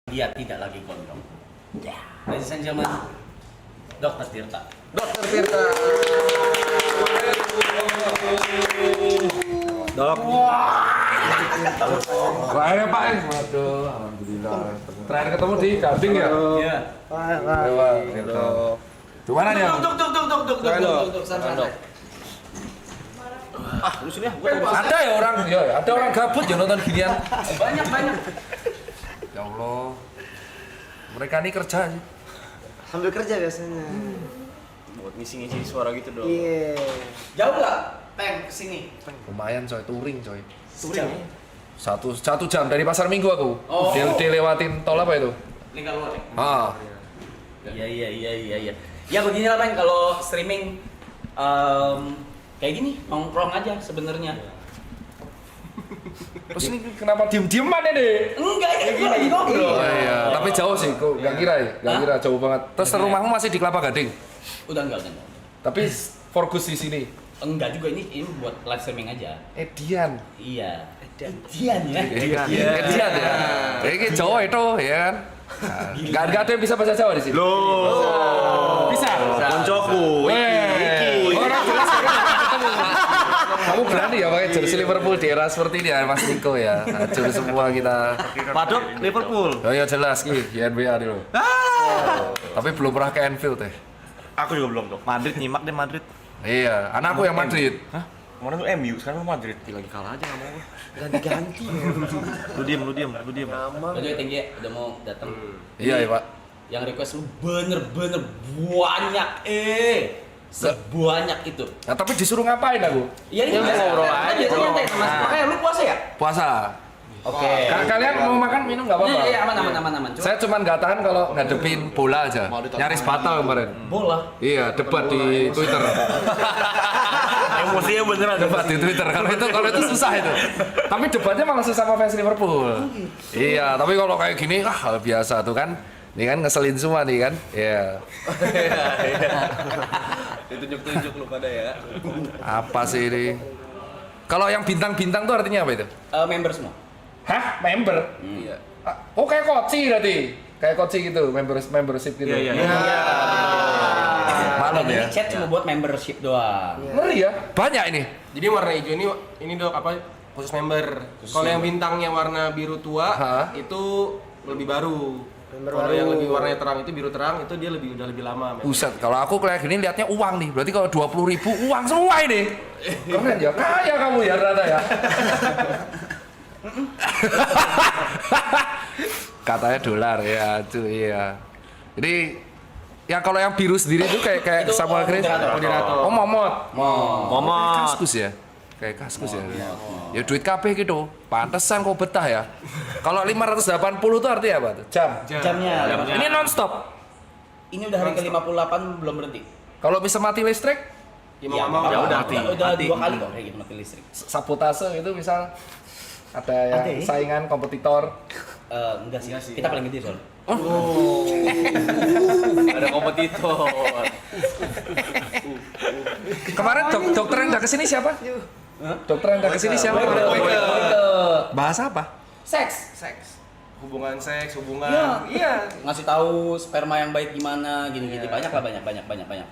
dia tidak lagi gondrong. Ladies and gentlemen, Dr. Tirta. Dokter Tirta. Dok. Wah, Pak. Waduh, alhamdulillah. Terakhir ketemu di Gading ya? Iya. Wah, gitu. Gimana nih? Duk, santai. Lu sini Ada ya orang gabut ya nonton ginian. Banyak. Ya Allah. Mereka ini kerja sih. Sambil kerja biasanya. buat ngisi-ngisi suara gitu dong. Iya. Jauh nggak, Peng, kesini? Lumayan coy, touring coy. Sejam. Satu jam dari Pasar Minggu aku. Oh. Dia lewatin tol apa itu? Lingkar luar ya? Ah. Iya. Ya begini lah, Peng, kalau streaming kayak gini, nongkrong aja sebenarnya. Terus ini kenapa diem-dieman ini? Enggak, ini gue lagi ngobrol. Oh iya, tapi jauh sih, kok gak kira ya? Gak kira, jauh banget. Terus rumahmu masih di Kelapa Gading? Enggak. Tapi fokus di sini. Enggak juga, ini buat live streaming aja. Edian. Iya. Edian ya. Edian ya. Kayak Jawa itu ya kan. Gak ada yang bisa bahasa Jawa di sini. Loh. Bisa. Koncoku. Orang jelas ya. Kamu berani ya pakai jersey Liverpool di era seperti ini ya Mas Niko ya. Hancur semua kita. Padok Liverpool. Oh iya jelas ki, NBA dulu. Tapi belum pernah ke Anfield teh. Aku juga belum tuh. Madrid nyimak deh Madrid. Iya, anakku yang Madrid. Hah? Kemarin tuh MU, sekarang lu Madrid. Lagi kalah aja nggak mau. Ganti-ganti. Lu diem. Udah tinggi ya, udah mau datang. Iya ya Pak. Yang request lu bener-bener banyak sebanyak itu. Nah tapi disuruh ngapain aku? Iya ini biasa ngobrol kan aja. biasanya nyantai sama. Makanya lu puasa ya? Puasa. Oke. Kalian mau makan minum nggak apa-apa? Iya, aman. Cuma Saya cuma nggak tahan kalau ngadepin bola aja. Nyaris batal kemarin. bola. Iya, debat di Twitter. Emosinya beneran. Debat di Twitter. Kalau itu susah itu. Tapi debatnya malah susah sama fans Liverpool. Iya, tapi kalau kayak gini biasa tuh kan. Ini kan ngeselin semua nih kan. Iya. Ditunjuk-tunjuk lu pada ya. Apa sih ini? Kalau yang bintang-bintang tuh artinya apa itu? Member semua. Hah? Member? Iya. Oh kayak koci berarti? Kayak koci gitu, membership gitu. Iya. Maklum Ini ya. chat cuma buat membership doang. Ngeri ya? Banyak ini. Jadi warna hijau ini Dok apa khusus member. Kalau yang bintangnya warna biru tua Hah? itu lebih baru. Kalau yang lebih warnanya terang itu biru terang itu dia udah lebih lama. Buset, kalau aku kayak gini liatnya uang nih. Berarti kalau 20.000 uang semua ini. Keren ya, kaya kamu ya ternyata ya. Katanya dolar ya, cuy ya. Jadi ya kalau yang biru sendiri itu kayak Itu, Samuel Grace. moderator. Oh, Momot. Momot. Kaskus ya. Kayak kaskus ya. Ya duit KB gitu. Pantesan kok betah ya. Kalau 580 itu artinya apa tuh? Jam. Jamnya. Ini non-stop. Ini udah hari ke-58 belum berhenti. Kalau bisa mati listrik, Ya mau nggak mau ya udah mati. udah 2 kali kok kayak gitu mati listrik. sabotase itu misal ada yang saingan kompetitor. Enggak sih. Kita paling gede soalnya. Ada kompetitor. Kemarin dokter yang udah kesini siapa? Dokter yang udah kesini siapa? Bahas apa? Seks. hubungan seks, hubungan. Iya. Ngasih tahu sperma yang baik gimana, gini-gini banyak.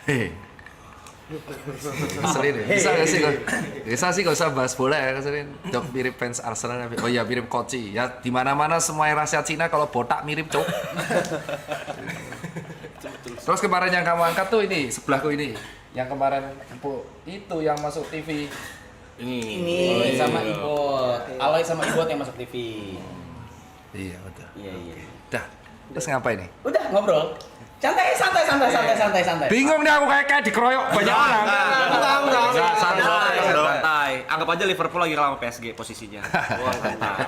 Hei. Ngeselin ya? Bisa sih gak usah bahas bola ya, ngeselin. Dok mirip fans Arsenal. Oh iya mirip Koci. Ya di mana-mana semua rahasia Cina kalau botak mirip cok. Terus kemarin yang kamu angkat tuh ini, sebelahku ini. Yang kemarin itu yang masuk TV. Ini sama Ibot. Alay sama Ibot yang masuk TV. Iya betul. Iya. Dah. Terus ngapain nih? Udah ngobrol. Santai. Bingung nih aku kayak dikeroyok banyak orang. Santai. Anggap aja Liverpool lagi kalah sama PSG posisinya. Wah, santai.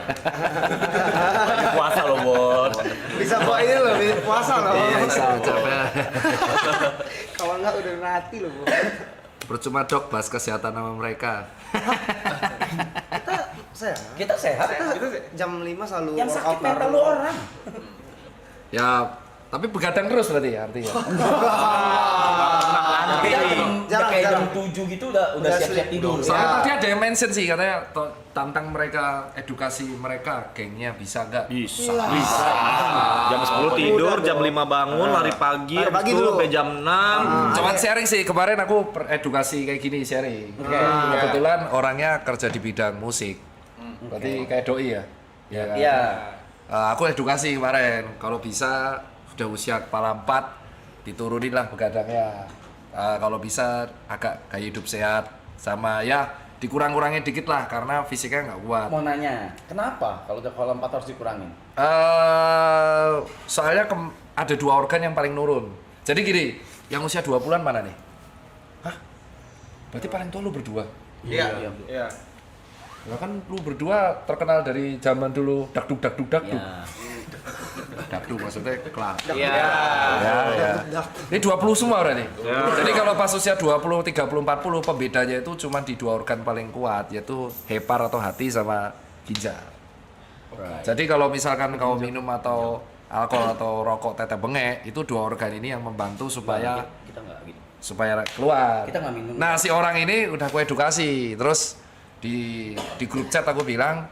Lagi puasa loh, Bon. Bisa bawa ini loh, puasa loh. Iya, bisa capek. Kalau enggak udah mati loh, Bu. Percuma dok bahas kesehatan sama mereka. Kita sehat. Jam 5 selalu Yang sakit workout mental bareng. lu orang. Ya, tapi begadang terus berarti ya artinya. Kita jam Jarang. 7 gitu udah siap-siap tidur. Soalnya tadi ada yang mention sih katanya tantang mereka, edukasi mereka, gengnya bisa nggak? Bisa. Jam 10 tidur, jam 5 bangun, lari pagi, Lari pagi habis itu dulu. sampai jam 6. Cuman sharing sih, kemarin aku edukasi kayak gini, sharing. Kebetulan orangnya kerja di bidang musik. Berarti kayak doi ya? Ya kan? Iya. Aku edukasi kemarin, kalau bisa sudah usia kepala 4, diturunin lah begadangnya. Kalau bisa agak gaya hidup sehat, sama ya dikurang-kurangin dikit lah, karena fisiknya nggak kuat. Mau nanya, kenapa kalau udah kolam 4 harus dikurangin? Soalnya ada 2 organ yang paling nurun. Jadi gini, yang usia 20-an mana nih? Hah? Berarti paling tua lu berdua? Iya. Iya. Lah kan lu berdua terkenal dari zaman dulu dakduk. Ya. Dakduk maksudnya kelar. Iya. Ya. Ini 20 semua berarti. Jadi kalau pas usia 20, 30, 40 pembedanya itu cuma di 2 organ paling kuat, yaitu hepar atau hati sama ginjal. Jadi kalau misalkan kau minum atau alkohol atau rokok teteh bengek, itu 2 organ ini yang membantu supaya Kita nggak gitu. supaya keluar. Kita nggak minum. Nah, si orang ini udah aku edukasi. Terus di grup chat aku bilang,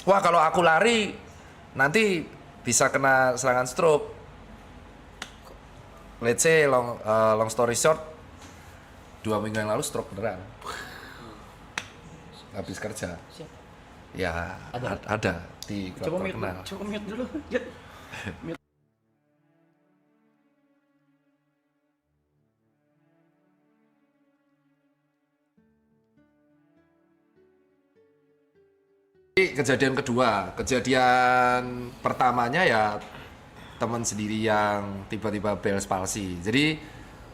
wah kalau aku lari nanti bisa kena serangan stroke. Let's say long story short, 2 minggu yang lalu stroke beneran. Habis kerja. Ya ada di grup Coba terkenal. mute dulu. Kejadian kedua, kejadian pertamanya ya teman sendiri yang tiba-tiba Bell's palsy. Jadi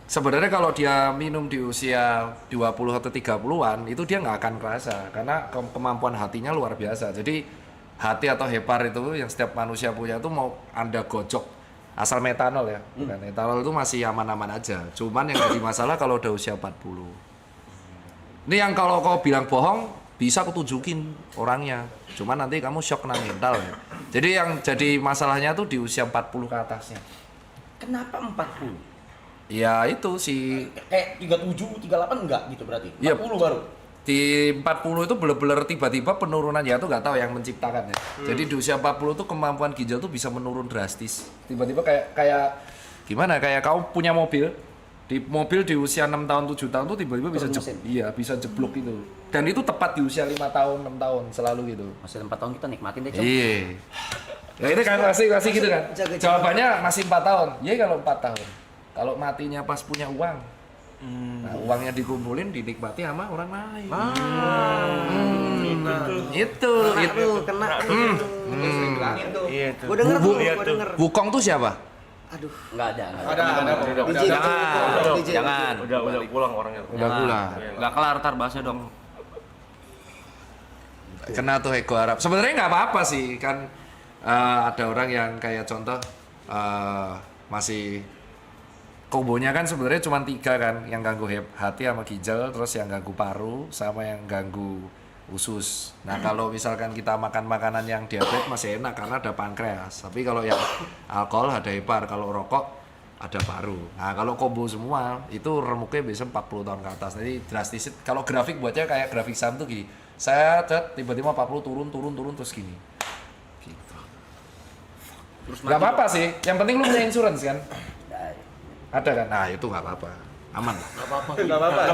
sebenarnya kalau dia minum di usia 20 atau 30-an itu dia nggak akan kerasa karena kemampuan hatinya luar biasa. Jadi hati atau hepar itu yang setiap manusia punya itu mau Anda gojok asal metanol ya. Bukan, etanol itu masih aman-aman aja. Cuman yang jadi masalah kalau udah usia 40. Ini yang kalau kau bilang bohong bisa aku tunjukin orangnya, cuman nanti kamu shock kena mental ya. Jadi yang jadi masalahnya tuh di usia 40 ke atasnya. Kenapa 40? Ya itu sih, Kayak 37, 38 enggak gitu berarti? 40 Iya. baru? di 40 itu bener-bener tiba-tiba penurunan ya tuh nggak tahu yang menciptakan ya. Jadi di usia 40 tuh kemampuan ginjal tuh bisa menurun drastis. Tiba-tiba kayak gimana? Kayak kamu punya mobil, di mobil di usia 6 tahun 7 tahun tuh tiba-tiba bisa Turun mesin. iya bisa jeblok itu. Dan itu tepat di usia 5 tahun 6 tahun selalu gitu. Masih 4 tahun kita nikmatin deh, Cok. Iya. Ya itu kan masih gitu kan. Jaga-jaga. Jawabannya masih 4 tahun. Iya kalau 4 tahun. Kalau matinya pas punya uang. Nah, uangnya dikumpulin dinikmati sama orang lain. Itu. Kena. Iya tuh. Gue denger tuh, Iya gue tuh. denger. Wukong tuh siapa? Aduh. Enggak ada. Ada. DJ, DJ. Jangan. Udah pulang orangnya. Udah pulang. Nggak kelar tar bahasnya dong. Kena tuh ego Arab. Sebenarnya nggak apa-apa sih kan. Ada orang yang kayak contoh masih kombonya kan sebenarnya cuma 3 kan, yang ganggu hati sama ginjal, terus yang ganggu paru, sama yang ganggu usus. Nah kalau misalkan kita makan makanan yang diabetes masih enak karena ada pankreas. Tapi kalau yang alkohol ada hepar, kalau rokok ada paru. Nah kalau combo semua itu remuknya biasa 40 tahun ke atas. Jadi drastis. Kalau grafik buatnya kayak grafik saham tuh gini. Saya tiba-tiba 40 turun terus gini. Gitu. Gak apa-apa sih. Yang penting lu punya insurance kan? Ada kan? Nah itu nggak apa-apa, aman. Enggak apa-apa.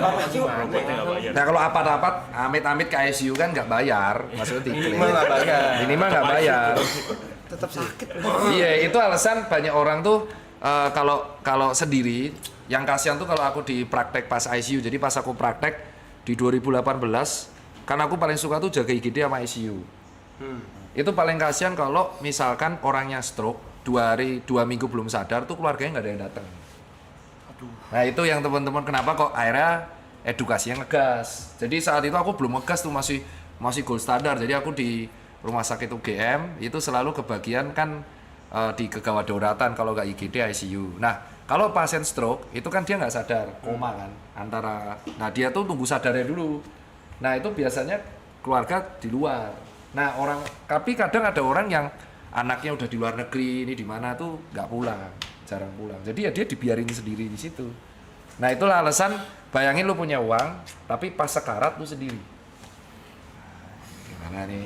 Nah kalau apa-apa, amit-amit ke ICU kan nggak bayar, maksudnya diklaim. Minimal nggak bayar. Tetap sakit. Iya itu alasan banyak orang tuh kalau sendiri, yang kasihan tuh kalau aku di praktek pas ICU. Jadi pas aku praktek di 2018, kan aku paling suka tuh jaga IGD sama ICU. Itu paling kasihan kalau misalkan orangnya stroke 2 minggu belum sadar tuh keluarganya nggak ada yang datang. Nah itu yang teman-teman kenapa kok akhirnya edukasinya ngegas. Jadi saat itu aku belum ngegas tuh masih gold standar. Jadi aku di rumah sakit UGM itu selalu kebagian kan di kegawat dauratan kalau nggak IGD ICU. Nah kalau pasien stroke itu kan dia nggak sadar, koma kan antara. Nah dia tuh tunggu sadarnya dulu. Nah itu biasanya keluarga di luar. Nah tapi kadang ada orang yang anaknya udah di luar negeri, ini di mana tuh nggak pulang, jarang pulang. Jadi ya dia dibiarin sendiri di situ. Nah itulah alasan, bayangin lu punya uang, tapi pas sekarat lu sendiri. Mana nih?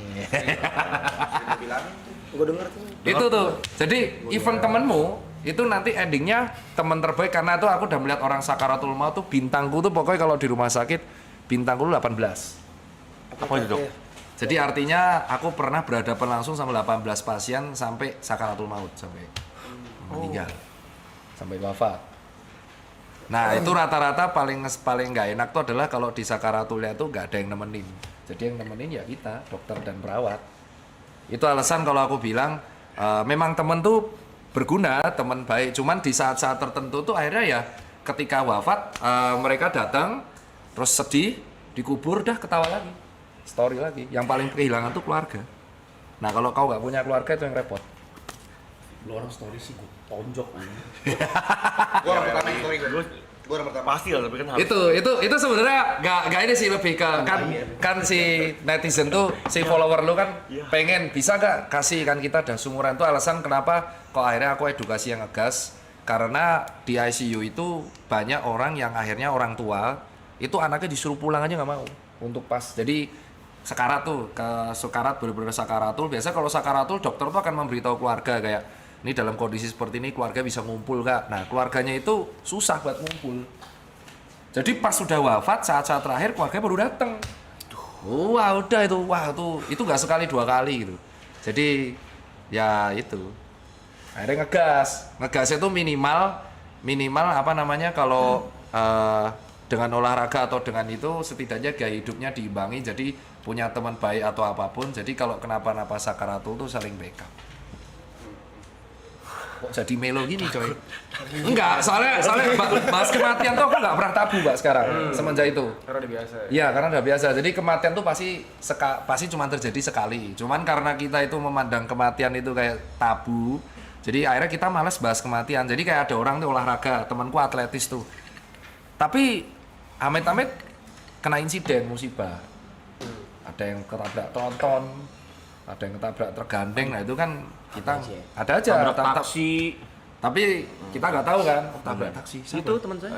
Gue denger tuh. Itu tuh. Jadi event temenmu itu nanti endingnya teman terbaik karena tuh aku udah melihat orang sakaratul maut tuh bintangku tuh pokoknya kalau di rumah sakit bintangku tuh 18. Apa itu, Dok? Jadi artinya aku pernah berhadapan langsung sama 18 pasien sampai sakaratul maut sampai meninggal. Sampai wafat. Nah, itu rata-rata paling nggak enak tuh adalah kalau di sakaratulnya tuh nggak ada yang nemenin. Jadi yang nemenin ya kita, dokter dan perawat. Itu alasan kalau aku bilang memang temen tuh berguna, temen baik. Cuman di saat-saat tertentu tuh akhirnya ya ketika wafat mereka datang terus sedih, dikubur dah ketawa lagi, story lagi. Yang paling kehilangan tuh keluarga. Nah kalau kau nggak punya keluarga itu yang repot. Lu orang story sih gue tonjok aja. Gua orang pertama story gue. Gua orang pertama. Pasti lah, tapi kan harus. Itu sebenarnya nggak ini sih lebih ke kan si netizen tuh si follower lu kan pengen bisa nggak kasih kan kita ada sumuran tuh alasan kenapa kok akhirnya aku edukasi yang ngegas karena di ICU itu banyak orang yang akhirnya orang tua itu anaknya disuruh pulang aja nggak mau untuk pas jadi sekarat tuh ke sekarat bener-bener sakaratul biasa kalau sakaratul dokter tuh akan memberitahu keluarga kayak ini dalam kondisi seperti ini keluarga bisa ngumpul kak. Nah keluarganya itu susah buat ngumpul. Jadi pas sudah wafat saat-saat terakhir keluarga baru datang. Wah udah itu, wah itu nggak sekali 2 kali gitu. Jadi ya itu. Akhirnya ngegasnya itu minimal apa namanya kalau dengan olahraga atau dengan itu setidaknya gaya hidupnya diimbangi. Jadi punya teman baik atau apapun. Jadi kalau kenapa-napa sakaratul tuh saling backup. Kok jadi melo gini coy? Enggak, soalnya bahas kematian tuh aku nggak pernah tabu Mbak sekarang semenjak itu. Karena udah biasa. Iya, karena udah biasa. Jadi kematian tuh pasti cuma terjadi sekali. Cuman karena kita itu memandang kematian itu kayak tabu, jadi akhirnya kita malas bahas kematian. Jadi kayak ada orang tuh olahraga, temanku atletis tuh. Tapi amit-amit kena insiden musibah. Ada yang ketabrak tronton, ada yang ketabrak tergandeng, nah itu kan kita ada aja Tabrak taksi. tapi kita nggak tahu kan tabrak taksi Itu teman saya.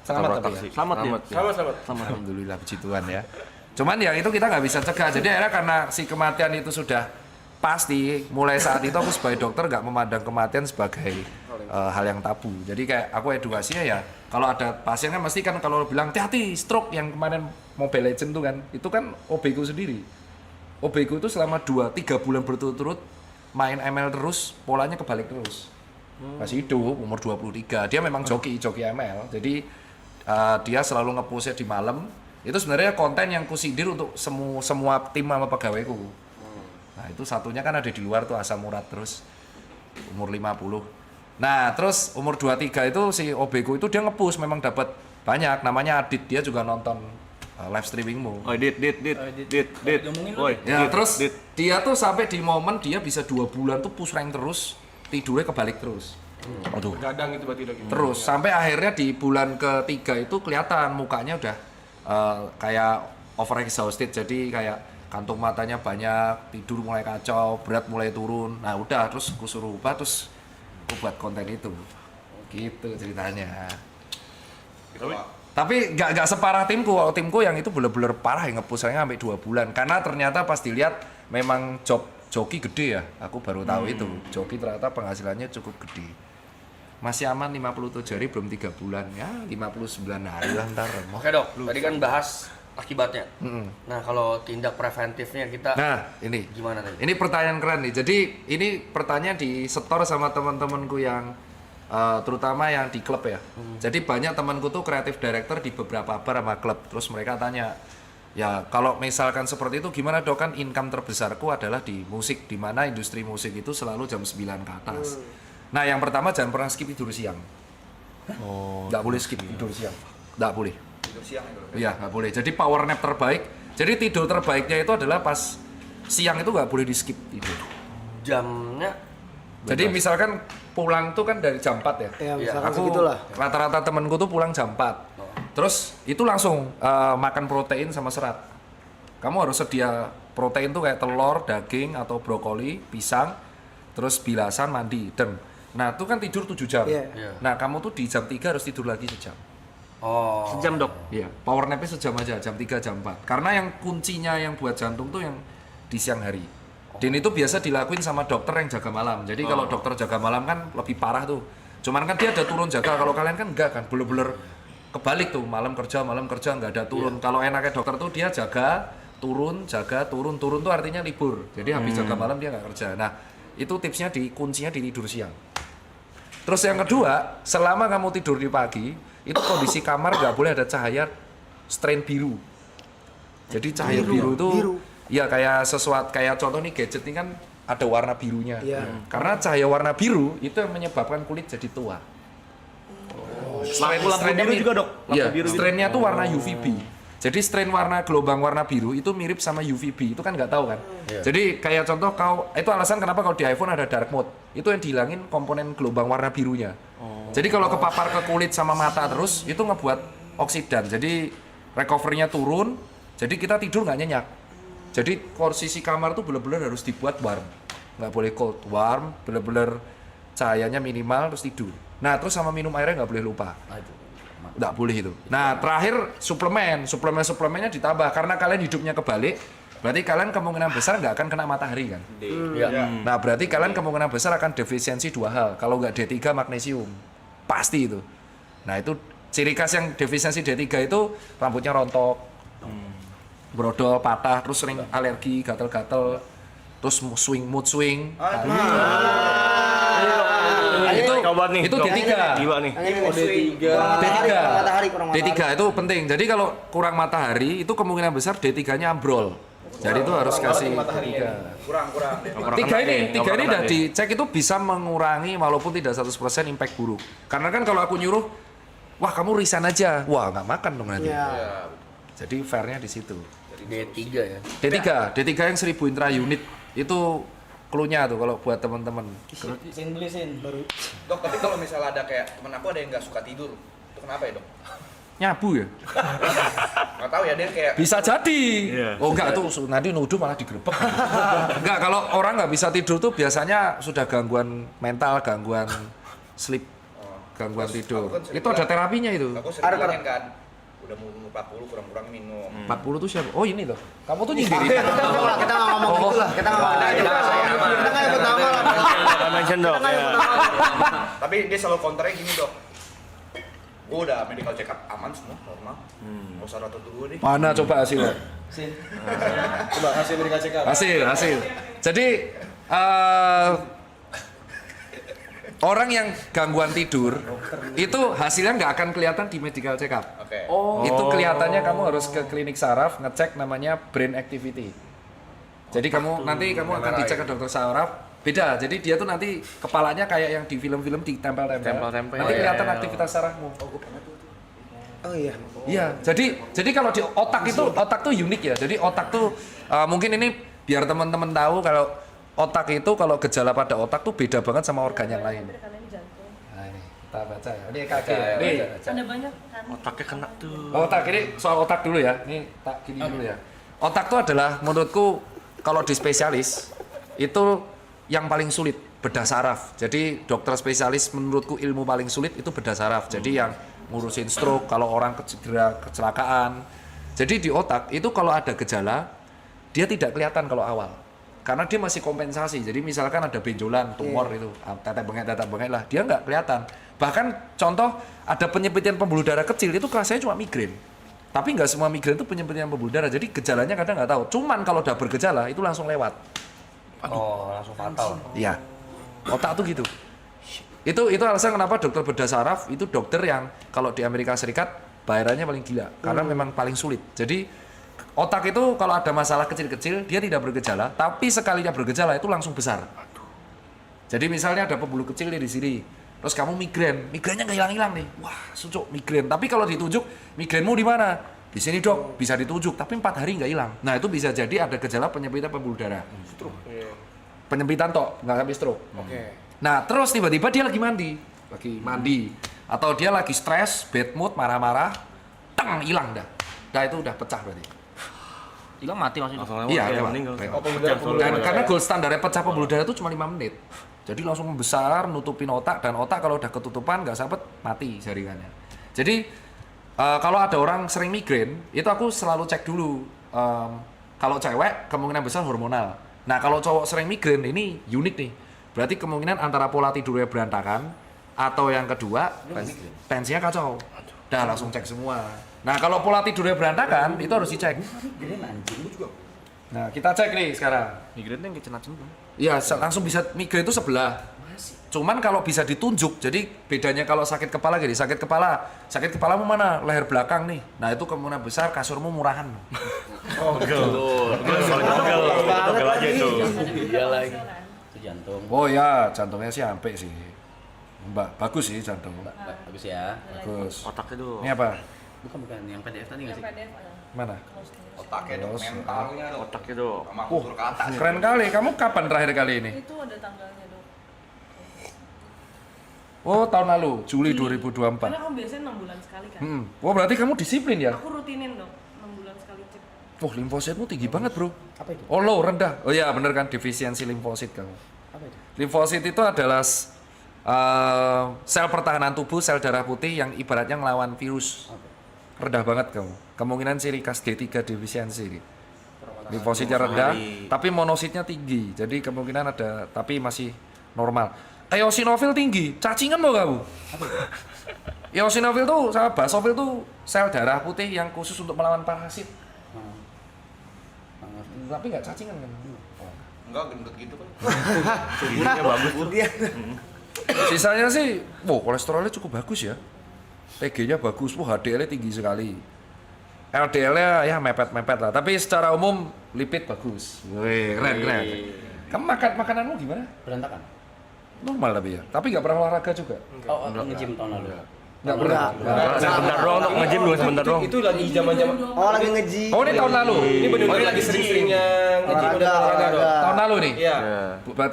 selamat Tabrak tapi taksi. ya? Selamat dia. Sama. Alhamdulillah puji Tuhan ya cuman ya itu kita nggak bisa cegah jadi akhirnya karena si kematian itu sudah pasti mulai saat itu aku sebagai dokter nggak memandang kematian sebagai hal yang tabu jadi kayak aku edukasinya ya kalau ada pasien kan mesti kan kalau bilang hati-hati stroke yang kemarin Mobile Legends tuh kan itu kan OB ku sendiri OB ku itu selama 2-3 bulan berturut-turut main ML terus, polanya kebalik terus. Masih hidup, umur 23. Dia memang joki ML. Jadi dia selalu nge-push di malam. Itu sebenarnya konten yang kusindir untuk semua tim sama pegawaiku. Nah, itu satunya kan ada di luar tuh Asam Murad terus umur 50. Nah, terus umur 23 itu si OB ku itu dia nge-push memang dapat banyak. Namanya Adit, dia juga nonton live streamingmu. Oh, dit. Ngomongin lu. Woi, Ya, dit, terus dit. dia tuh sampai di momen dia bisa 2 bulan tuh push rank terus, tidurnya kebalik terus. Aduh. Gadang itu berarti dok. Terus sampai akhirnya di bulan ketiga itu kelihatan mukanya udah kayak over exhausted, jadi kayak kantung matanya banyak, tidur mulai kacau, berat mulai turun. Nah, udah terus aku suruh ubah terus aku buat konten itu. Gitu ceritanya. Tapi nggak separah timku. Kalau timku yang itu bener-bener parah yang nge-push-nya sampai 2 bulan. Karena ternyata pas dilihat memang joki gede ya. Aku baru tahu itu. Joki ternyata penghasilannya cukup gede. Masih aman 57 hari belum 3 bulan. Ya 59 hari lah ntar. Oke dok, tadi kan bahas akibatnya. Nah kalau tindak preventifnya kita Nah ini. gimana tadi? Ini pertanyaan keren nih. Jadi ini pertanyaan disetor sama teman-temanku yang terutama yang di klub ya. Jadi banyak temanku tuh kreatif director di beberapa bar sama klub. Terus mereka tanya, ya kalau misalkan seperti itu gimana dok, kan income terbesarku adalah di musik, di mana industri musik itu selalu jam 9 ke atas. Nah yang pertama jangan pernah skip tidur siang. Nggak boleh skip tidur siang. Nggak boleh. Tidur siang itu. Iya nggak boleh. Jadi power nap terbaik. Jadi tidur terbaiknya itu adalah pas siang itu nggak boleh di skip tidur. Jamnya Jadi misalkan pulang tuh kan dari jam 4 ya. Ya, misalkan Aku segitulah. rata-rata temenku tuh pulang jam 4. Terus itu langsung makan protein sama serat. Kamu harus sedia protein tuh kayak telur, daging atau brokoli, pisang, terus bilasan, mandi, dan nah itu kan tidur 7 jam. Iya. Nah kamu tuh di jam 3 harus tidur lagi sejam. Sejam dok. Iya, power nap-nya sejam aja, jam 3, jam 4. Karena yang kuncinya yang buat jantung tuh yang di siang hari. Dan itu biasa dilakuin sama dokter yang jaga malam. Jadi kalau dokter jaga malam kan lebih parah tuh. Cuman kan dia ada turun jaga, kalau kalian kan enggak kan, bener-bener kebalik tuh, malam kerja nggak ada turun. Kalau enaknya dokter tuh dia jaga, turun, turun tuh artinya libur. Jadi habis jaga malam dia nggak kerja. Nah itu tipsnya kuncinya di tidur siang. Terus yang kedua, selama kamu tidur di pagi, itu kondisi kamar nggak boleh ada cahaya strain biru. Jadi cahaya biru itu ya kayak contoh nih gadget ini kan ada warna birunya. Karena cahaya warna biru itu yang menyebabkan kulit jadi tua. Lampu biru juga dok. Iya, strainnya tuh warna UVB. Jadi strain gelombang warna biru itu mirip sama UVB, itu kan nggak tahu kan? Jadi kayak contoh itu alasan kenapa kalau di iPhone ada dark mode, itu yang dihilangin komponen gelombang warna birunya. Jadi kalau kepapar ke kulit sama mata terus, itu ngebuat oksidan. Jadi recovery-nya turun, jadi kita tidur nggak nyenyak. Jadi posisi kamar tuh bener-bener harus dibuat warm, nggak boleh cold, warm, bener-bener cahayanya minimal terus tidur. Nah terus sama minum airnya nggak boleh lupa. Nggak boleh itu. Nah terakhir suplemennya ditambah karena kalian hidupnya kebalik, berarti kalian kemungkinan besar nggak akan kena matahari kan. Nah berarti kalian kemungkinan besar akan defisiensi 2 hal. Kalau nggak D3 magnesium, pasti itu. Nah itu ciri khas yang defisiensi D3 itu rambutnya rontok, brodol, patah, terus sering alergi, gatel-gatel, terus mood swing. Itu D3. Gila nih. D3 itu penting. Jadi kalau kurang matahari itu kemungkinan besar D3-nya ambrol. Jadi itu harus kasih D3. Kurang. Tiga ini udah dicek itu bisa mengurangi walaupun tidak 100% impact buruk. Karena kan kalau aku nyuruh, wah kamu resign aja, wah nggak makan dong nanti. Jadi fairnya di situ. D3 ya. D3 yang 1000 intra-unit itu clue-nya tuh kalau buat teman-teman. Baru. Dok, tapi kalau misalnya ada kayak temen aku ada yang nggak suka tidur, itu kenapa ya dok? Nyabu ya? Nggak tahu ya, dia kayak Bisa jadi. Iya. Oh enggak tuh nanti nuduh malah digerebek. Enggak, kalau orang nggak bisa tidur tuh biasanya sudah gangguan mental, gangguan sleep, gangguan tidur. aku kan sering Itu ada terapinya itu. aku sering bilangin kan, udah mau 40 kurang-kurang minum. 40 tuh siapa? Oh ini loh. Kamu tuh nyindirin. Kita nggak ngomong gitu lah. Kita nggak ngomong gitu. Kita nggak ikut ngomong. Mention dok. Ya. Tapi dia selalu counternya gini dok, gue udah medical check up aman semua normal, nggak usah rotot dulu deh. Mana coba hasilnya? Coba hasil medical check up. Hasil. Jadi orang yang gangguan tidur itu hasilnya nggak akan kelihatan di medical check up. Oke. Itu kelihatannya kamu harus ke klinik saraf ngecek namanya brain activity. Jadi nanti kamu akan dicek ke dokter saraf. Beda. Jadi dia tuh nanti kepalanya kayak yang di film-film ditempel-tempel. Nanti kelihatan aktivitas sarafmu. Oh iya. Iya. Jadi kalau di otak tuh unik ya. Jadi otak tuh mungkin ini biar teman-teman tahu kalau otak itu kalau gejala pada otak tuh beda banget sama organ yang lain. Nah, ini kita baca ya. Ini kaki. Nih. Ada banyak kan. Otaknya kena tuh. Otak ini soal otak dulu ya. Ini tak gini dulu ya. Otak tuh adalah menurutku kalau di spesialis itu yang paling sulit bedah saraf. Jadi dokter spesialis menurutku ilmu paling sulit itu bedah saraf. Jadi yang ngurusin stroke kalau orang kecelakaan. Jadi di otak itu kalau ada gejala dia tidak kelihatan kalau awal. Karena dia masih kompensasi. Jadi misalkan ada benjolan, tumor itu, tetek bengek lah, dia nggak kelihatan. Bahkan contoh ada penyempitan pembuluh darah kecil itu rasanya cuma migrain. Tapi nggak semua migrain itu penyempitan pembuluh darah. Jadi gejalanya kadang nggak tahu. Cuman kalau udah bergejala itu langsung lewat. Oh, langsung fatal. Iya. Otak tuh gitu. Itu alasan kenapa dokter bedah saraf itu dokter yang kalau di Amerika Serikat bayarannya paling gila karena memang paling sulit. Jadi otak itu kalau ada masalah kecil-kecil dia tidak bergejala, tapi sekalinya bergejala itu langsung besar. Jadi misalnya ada pembuluh kecil di sini, terus kamu migrainnya nggak hilang-hilang nih, wah sucuk migrain. Tapi kalau ditunjuk migrainmu di mana? Di sini dok, bisa ditunjuk, tapi 4 hari nggak hilang. Nah itu bisa jadi ada gejala penyempitan pembuluh darah. Penyempitan tok, nggak sampai stroke. Nah terus tiba-tiba dia lagi mandi, atau dia lagi stres, bad mood, marah-marah, hilang dah. Nah itu udah pecah berarti. Hilang mati maksudnya. Iya, meninggal. Dan karena gold standarnya pecah pembuluh darah itu cuma 5 menit. Jadi langsung membesar, nutupin otak, dan otak kalau udah ketutupan nggak sempet mati jaringannya. Jadi kalau ada orang sering migrain, itu aku selalu cek dulu Kalau cewek kemungkinan besar hormonal. Nah kalau cowok sering migrain ini unik nih. Berarti kemungkinan antara pola tidurnya berantakan atau yang kedua tensinya kacau. Dah langsung cek semua. Nah kalau pola tidurnya berantakan itu harus dicek. Nah kita cek nih sekarang. Migrain yang kecenat-cenat. Iya langsung bisa migrain itu sebelah. Cuman kalau bisa ditunjuk, jadi bedanya kalau sakit kepala gini, sakit kepalamu mana? Leher belakang nih. Nah itu kemungkinan besar kasurmu murahan. Pegel aja itu. Iya lagi. Itu jantung. Oh ya, jantungnya sih sampai sih. Mbak, bagus sih jantung. Bagus ya. Bagus. Otaknya tuh. Ini apa? Bukan yang PDF tadi nggak sih? Mana? Otaknya dong, Terus, mentalnya dong. Otaknya tuh. Sama unsur ke atas. Keren kali. Kamu kapan terakhir kali ini? Itu ada tanggalnya dok. Oh, tahun lalu, Juli Karena 2024. kamu biasanya 6 bulan sekali kan. Oh, berarti kamu disiplin ya? Aku rutinin dok, 6 bulan sekali cek. Oh, limfositmu tinggi banget, Bro. Apa itu? Oh, low, rendah. Oh iya, bener kan, defisiensi limfosit kamu. Apa itu? Limfosit itu adalah sel pertahanan tubuh, sel darah putih yang ibaratnya ngelawan virus. Rendah banget kamu. Kemungkinan ciri khas D3 defisiensi ini. Limfositnya rendah, tapi monositnya tinggi. Jadi kemungkinan ada, tapi masih normal. Eosinofil tinggi, cacingan mau kamu? Eosinofil tuh sama basofil tuh sel darah putih yang khusus untuk melawan parasit. Tapi nggak cacingan kan? Enggak gendut gitu kan. Tubuhnya bagus. Sisanya sih, kolesterolnya cukup bagus ya. TG-nya bagus, HDL-nya tinggi sekali. LDL-nya ya mepet-mepet lah, tapi secara umum lipid bagus. Wih, keren. Kamu makananmu gimana? Berantakan. Normal tapi ya, tapi nggak pernah olahraga juga. Oh, nge-gym tahun lalu. Nggak pernah. Sebentar doang untuk nge-gym dulu sebentar doang. Itu lagi zaman-zaman. Oh lagi ngeji. Oh ini tahun lalu. Ini benar-benar lagi sering-seringnya nge-gym olahraga dong. Tahun lalu nih. Iya.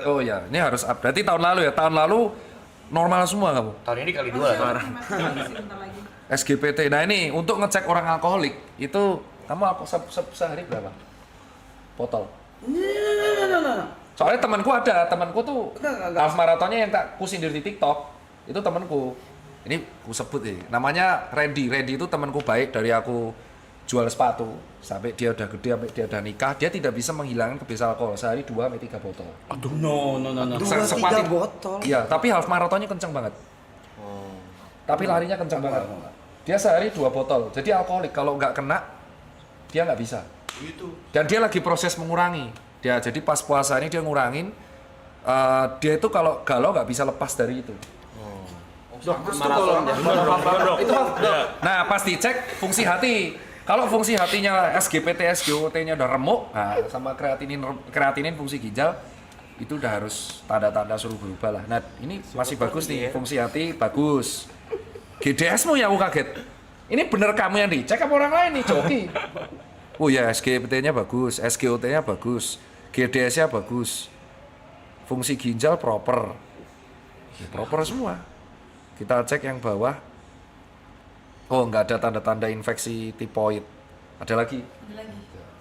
Oh ya, ini harus up. Berarti tahun lalu ya. Tahun lalu normal semua kamu. Tahun ini kali 2 ya. Sebentar lagi. SGPT. Nah ini untuk ngecek orang alkoholik itu kamu sehari berapa? Botol. Soalnya temanku tuh half marathonnya yang tak kusindir di TikTok itu temanku. Ini ku sebut nih, namanya Randy. Randy itu temanku baik dari aku jual sepatu sampai dia udah gede, sampai dia udah nikah, dia tidak bisa menghilangkan kebiasaan alkohol sehari 2 sampai 3 botol. Aduh, no. 2-3 botol. Iya, tapi half marathonnya kenceng banget. Tapi larinya kenceng banget. Dia sehari 2 botol. Jadi alkoholik kalau nggak kena dia nggak bisa. Gitu. Dan dia lagi proses mengurangi. Dia jadi pas puasa ini dia ngurangin. Dia itu kalau galau nggak bisa lepas dari itu. Itu Nah, pas dicek fungsi hati. Kalau fungsi hatinya SGPT, SGOT-nya udah remuk, nah sama kreatinin fungsi ginjal itu udah harus tanda-tanda suruh berubah lah. Nah, ini masih bagus nih, fungsi hati bagus. GDS-mu ya aku kaget. Ini bener kamu yang dicek apa orang lain nih, Joki? Oh ya, SGPT-nya bagus, SGOT-nya bagus, GDS-nya bagus. Fungsi ginjal proper. Ya, proper semua. Kita cek yang bawah. Oh, nggak ada tanda-tanda infeksi tipoid. Ada lagi?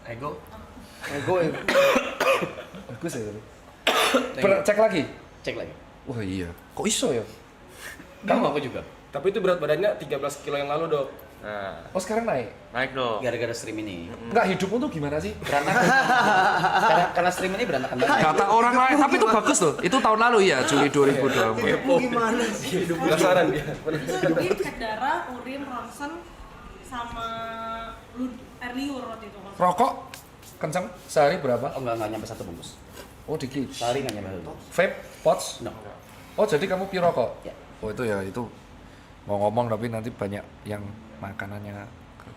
Ego. Bagus ya. Cek lagi? Cek lagi. Wah iya. Kok iso ya? Kamu aku juga. Tapi itu berat badannya 13 kilo yang lalu, Dok. Nah, Oh sekarang naik? naik dong. Gara-gara stream ini. Enggak, hidupmu tuh gimana sih? Berantakan. karena stream ini berantakan banget. Kata orang lain, tapi itu bagus loh. Itu tahun lalu ya, Juli 2024. Gimana sih? Penasaran dia. Jadi cek darah, urin, ronsen, sama air liur waktu itu. Rokok kenceng sehari berapa? Oh enggak nyampe 1 bungkus. Oh dikit. Sehari nggak nyampe 1 bungkus. Vape, pots? No. Oh jadi kamu pi rokok? Ya. Oh itu ya, itu mau ngomong tapi nanti banyak yang makanannya.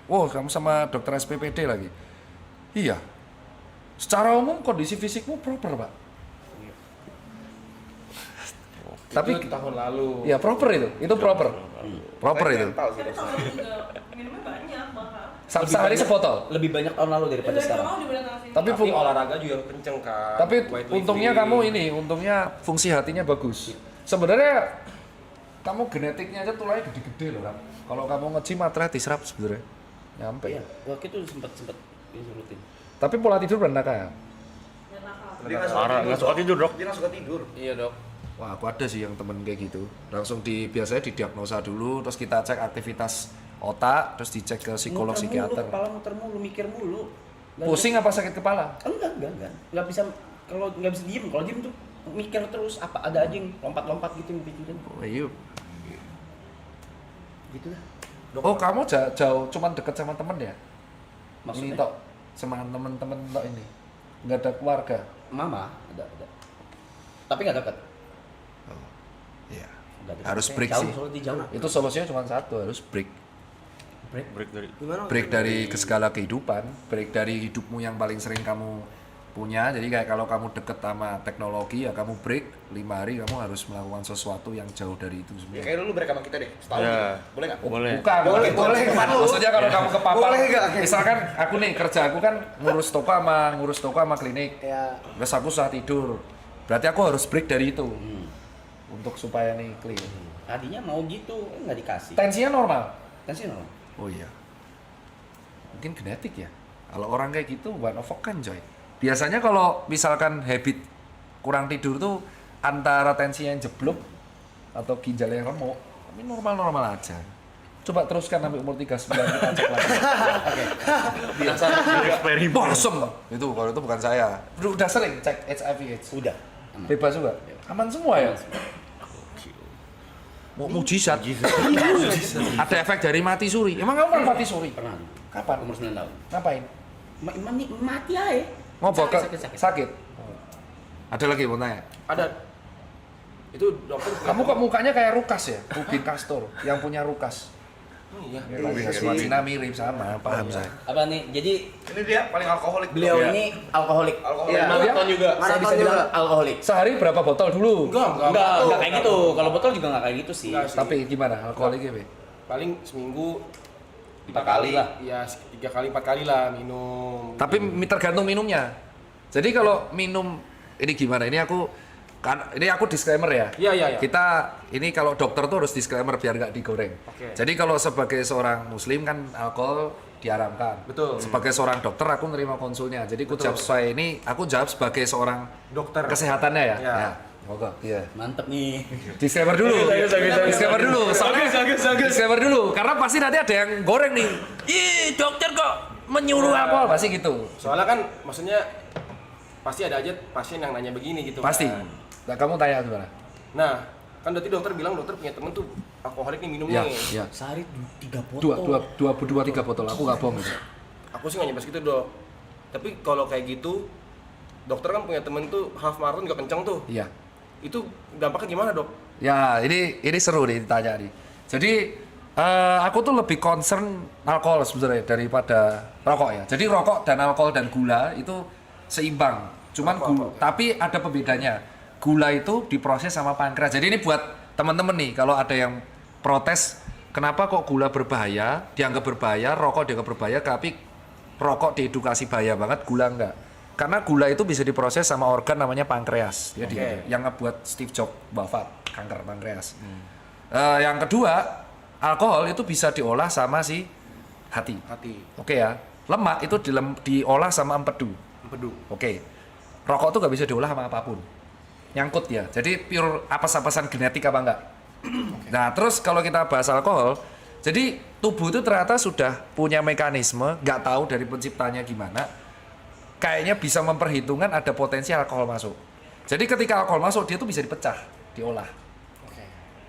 Oh kamu sama dokter SPPD lagi? Iya. Secara umum kondisi fisikmu proper pak. Tapi Itu tahun lalu. ya proper itu proper. Proper itu. Mental sih. Tapi tahun lalu juga minumnya banyak bahkan. Sehari sebotol. Lebih banyak tahun lalu daripada Dari sekarang. mau dibanding tahun sini. Tapi Tapi olahraga juga kenceng kan. Tapi Weightlifting. untungnya kamu ini, untungnya fungsi hatinya bagus. Sebenarnya kamu genetiknya aja tulangnya gede-gede loh kan. Kalau kamu nge-gym matras diserap sebenarnya. Nyampe. Iya, waktu itu sempat ini rutin. Tapi pola tidur berantakan. Dia nggak Parah, nggak suka tidur, Dok. Dia nggak suka tidur. Iya, Dok. Wah, aku ada sih yang temen kayak gitu. Langsung biasanya didiagnosa dulu, terus kita cek aktivitas otak, terus dicek ke psikolog Muter mulu, psikiater. kepala muter mulu, mikir mulu. Pusing apa sakit kepala? Nggak bisa, kalau nggak bisa diem, kalau diem tuh mikir terus apa ada aja yang lompat-lompat gitu yang pikirin. Oh iya. Gitu lah. Oh kamu jauh cuman deket sama temen ya? Maksudnya? Ini tok sama temen-temen tok ini. Nggak ada keluarga. Mama ada. Tapi nggak dekat. Iya. Nggak dekat. Harus break jauh, sih. soalnya dia jauh. Itu solusinya cuma satu, harus break. Break dari Break dari segala kehidupan, break dari hidupmu yang paling sering kamu punya. Jadi kayak kalau kamu deket sama teknologi ya kamu break 5 hari, kamu harus melakukan sesuatu yang jauh dari itu Ya semua. kayak lu break sama kita deh, setahun Ya. gitu. Boleh nggak? boleh. Bukan, boleh. Maksudnya kalau kamu ke papa, Boleh nggak? misalkan aku nih kerja, aku kan ngurus toko sama klinik. Ya. Terus aku susah tidur. Berarti aku harus break dari itu. Untuk supaya nih clear. Tadinya mau gitu, nggak dikasih. Tensinya normal. Tensi normal. Oh iya. Mungkin genetik ya. Kalau orang kayak gitu one of a kind coy. Biasanya kalau misalkan habit kurang tidur tuh antara tensi yang jeblok atau ginjal yang remuk, tapi normal-normal aja. Coba teruskan sampai umur 39 kita cek lagi. Eksperimen. Bosom. Itu kalau itu bukan saya. Udah sering cek HIV AIDS. Udah. Bebas juga. Aman semua ya. Mau mujizat. Ada efek dari mati suri. Emang kamu pernah mati suri? Pernah. Kapan? Umur 9 tahun. Ngapain? Mati aja. Ngobrol Sakit. sakit. Ada lagi mau tanya. Ada. Itu dokter. Kamu kok mukanya kayak Rukas ya? Rubin Castor yang punya Rukas. Oh, iya. Ya, kan? Cina mirip sama, paham saya. Apa nih? Jadi Ini dia paling alkoholik. beliau Iya. ini alkoholik. Alkoholik. Iya. Maraton juga. Saya bisa Maraton bilang juga. alkoholik. Sehari berapa botol dulu? Enggak kayak gitu. Kalau botol juga enggak kayak gitu sih. Enggak sih. Tapi gimana alkoholiknya, Be? Paling seminggu 4 kali lah. ya 3 kali 4 kali lah minum. Tapi tergantung minumnya. Jadi kalau minum ini gimana? Ini aku disclaimer ya. Iya. Kita ini kalau dokter tuh harus disclaimer biar nggak digoreng. Oke. Jadi kalau sebagai seorang muslim kan alkohol diharamkan. Betul. Sebagai seorang dokter aku nerima konsulnya. Jadi aku jawab sesuai ini, aku jawab sebagai seorang Dokter. kesehatannya ya. Ya. Ya. Moga. Iya. Mantep nih. Disclaimer dulu. Disclaimer dulu. Soalnya disclaimer dulu karena pasti nanti ada yang goreng nih. Ih, dokter kok menyuruh alkohol pasti gitu. Soalnya kan maksudnya pasti ada aja pasien yang nanya begini gitu. Pasti. kan. Nah, kamu tanya gimana? Nah, kan berarti dokter bilang dokter punya temen tuh alkoholik nih minum Ya, nih. ya. Sehari 3 botol. Dua, 3 botol. Aku nggak bohong itu. Aku sih nggak nyebas gitu dok. Tapi kalau kayak gitu, dokter kan punya temen tuh half marathon gak kenceng tuh. Iya. Itu dampaknya gimana dok? Ya, ini seru nih ditanya nih. Jadi aku tuh lebih concern alkohol sebenarnya daripada rokok ya. Jadi rokok dan alkohol dan gula itu seimbang. Cuman tapi ada pembedanya. Gula itu diproses sama pankreas. Jadi ini buat teman-teman nih kalau ada yang protes kenapa kok gula berbahaya, dianggap berbahaya, rokok dianggap berbahaya, tapi rokok diedukasi bahaya banget, gula enggak. Karena gula itu bisa diproses sama organ namanya pankreas. Jadi yang ngebuat Steve Jobs wafat kanker pankreas. Yang kedua, alkohol itu bisa diolah sama si hati. Oke ya. Lemak itu diolah sama empedu. Oke. Rokok tuh nggak bisa diolah sama apapun. Nyangkut ya. Jadi pure apes-apesan genetik apa enggak. Nah, terus kalau kita bahas alkohol, jadi tubuh itu ternyata sudah punya mekanisme, nggak tahu dari penciptanya gimana. Kayaknya bisa memperhitungkan ada potensi alkohol masuk. Jadi ketika alkohol masuk, dia tuh bisa dipecah, diolah.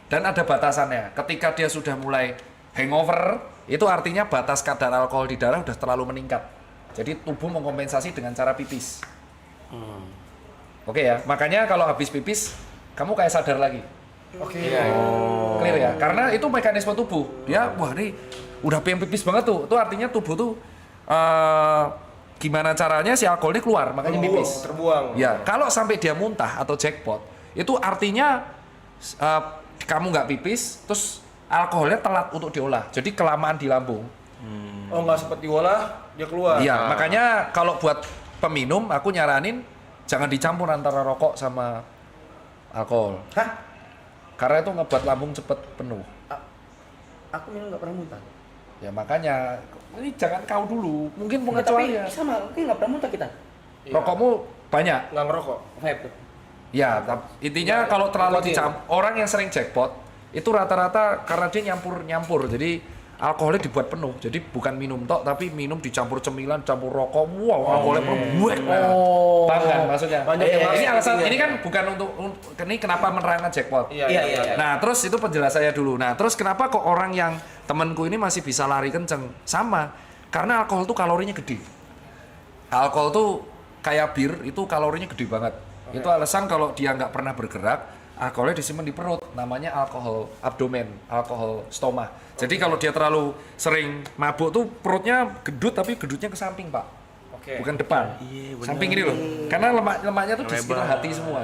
Dan ada batasannya. Ketika dia sudah mulai hangover, itu artinya batas kadar alkohol di darah udah terlalu meningkat. Jadi tubuh mengkompensasi dengan cara pipis. Oke ya, makanya kalau habis pipis, kamu kayak sadar lagi. Clear ya, karena itu mekanisme tubuh. Dia, wah ini udah pengen pipis banget tuh. Itu artinya tubuh tuh gimana caranya si alkohol ini keluar, makanya pipis. Terbuang. Ya, kalau sampai dia muntah atau jackpot, itu artinya kamu nggak pipis, terus alkoholnya telat untuk diolah. Jadi kelamaan di lambung. Oh nggak sempet diolah, dia keluar. Iya, makanya kalau buat peminum, aku nyaranin jangan dicampur antara rokok sama alkohol. Hah? Karena itu ngebuat lambung cepet penuh. Aku minum nggak pernah muntah. Ya makanya, ini jangan kau dulu. Mungkin Tapi pengecualian. sama, nggak pernah muntah kita. Iya. Rokokmu banyak. Nggak ngerokok. Vape tuh. Ya, intinya kalau terlalu nikotin. dicampur, orang yang sering jackpot itu rata-rata karena dia nyampur. Jadi alkoholnya dibuat penuh. Jadi bukan minum tok, tapi minum dicampur cemilan, campur rokok. Wow, alkoholnya penuh. Paham kan maksudnya? Banyak yang Ini masuk alasan, intinya. ini kan bukan untuk ini kenapa menerangkan jackpot. Iya. Nah, terus itu penjelasannya dulu. Nah, terus kenapa kok orang yang temanku ini masih bisa lari kenceng? Sama, karena alkohol tuh kalorinya gede. Alkohol tuh kayak bir, itu kalorinya gede banget. Itu alasan kalau dia nggak pernah bergerak, alkoholnya disimpan di perut, namanya alkohol abdomen, alkohol stoma. Jadi kalau dia terlalu sering mabuk tuh perutnya gedut, tapi gedutnya ke samping, Pak. Bukan depan. Samping ini loh. Karena lemaknya tuh di sekitar hati semua.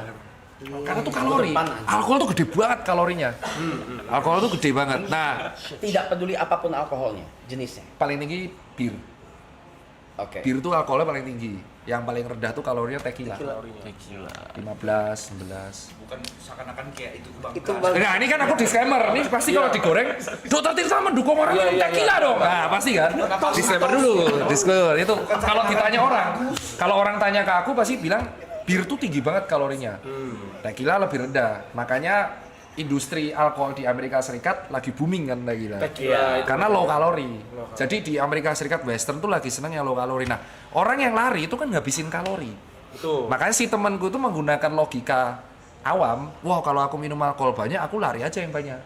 Karena tuh kalori. Alkohol tuh gede banget kalorinya. Alkohol tuh gede banget. Nah, Tidak peduli apapun alkoholnya, jenisnya. paling tinggi bir. Oke. Bir tuh alkoholnya paling tinggi. Yang paling rendah tuh kalorinya tequila. 15, 16. Bukan seakan-akan kayak itu Bang. Itu bang. Nah, ini kan aku disclaimer. Ini pasti kalau digoreng, Dokter Tirta mendukung orang minum tequila dong. Nah, pasti kan? Disclaimer dulu. Disclaimer itu kalau ditanya orang, kalau orang tanya ke aku pasti bilang bir tuh tinggi banget kalorinya. Tequila lebih rendah. Makanya industri alkohol di Amerika Serikat lagi booming kan tequila. Karena low kalori. Jadi di Amerika Serikat Western tuh lagi seneng yang low kalori. Nah, orang yang lari itu kan ngabisin kalori. Betul. Makanya si temanku itu menggunakan logika awam, wah kalau aku minum alkohol banyak, aku lari aja yang banyak.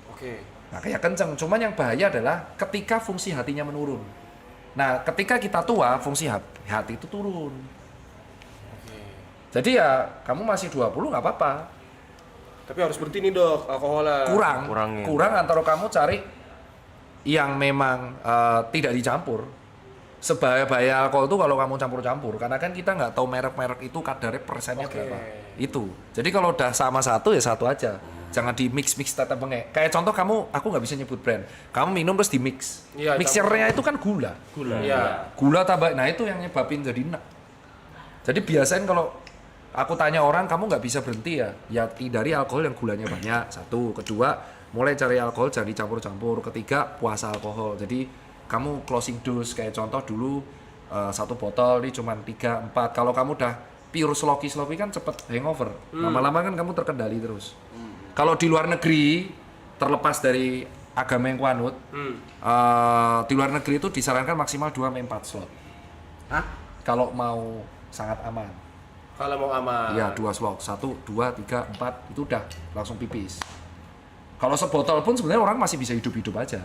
Oke. Makanya kenceng. Cuman yang bahaya adalah ketika fungsi hatinya menurun. Nah, ketika kita tua, fungsi hati itu turun. Jadi ya, kamu masih 20 nggak apa-apa. Tapi harus berhenti nih dok, alkoholnya. Kurang antara kamu cari yang memang tidak dicampur. Sebahaya-bahaya alkohol itu kalau kamu campur-campur, karena kan kita nggak tahu merek-merek itu kadarnya persennya berapa. Itu. Jadi kalau udah sama satu ya satu aja. Jangan di mix tetap bengek. Kayak contoh aku nggak bisa nyebut brand. Kamu minum terus di mix. Iya, Mixernya itu kan gula. Iya. Gula tambah. Nah itu yang nyebabin jadi enak. Jadi biasain kalau aku tanya orang, kamu nggak bisa berhenti ya? Ya hindari alkohol yang gulanya banyak. Satu, kedua, mulai cari alkohol jangan dicampur-campur. Ketiga, puasa alkohol. Jadi kamu closing dose kayak contoh dulu 1 botol ini cuma 3, 4. Kalau kamu udah pure sloppy kan cepet hangover. Lama-lama kan kamu terkendali terus. Kalau di luar negeri, terlepas dari agama yang kuanut, di luar negeri itu disarankan maksimal 2-4 slot. Kalau mau sangat aman. Kalau mau aman. Iya, 2 slot. 1, 2, 3, 4 itu udah langsung pipis. Kalau sebotol pun sebenarnya orang masih bisa hidup-hidup aja.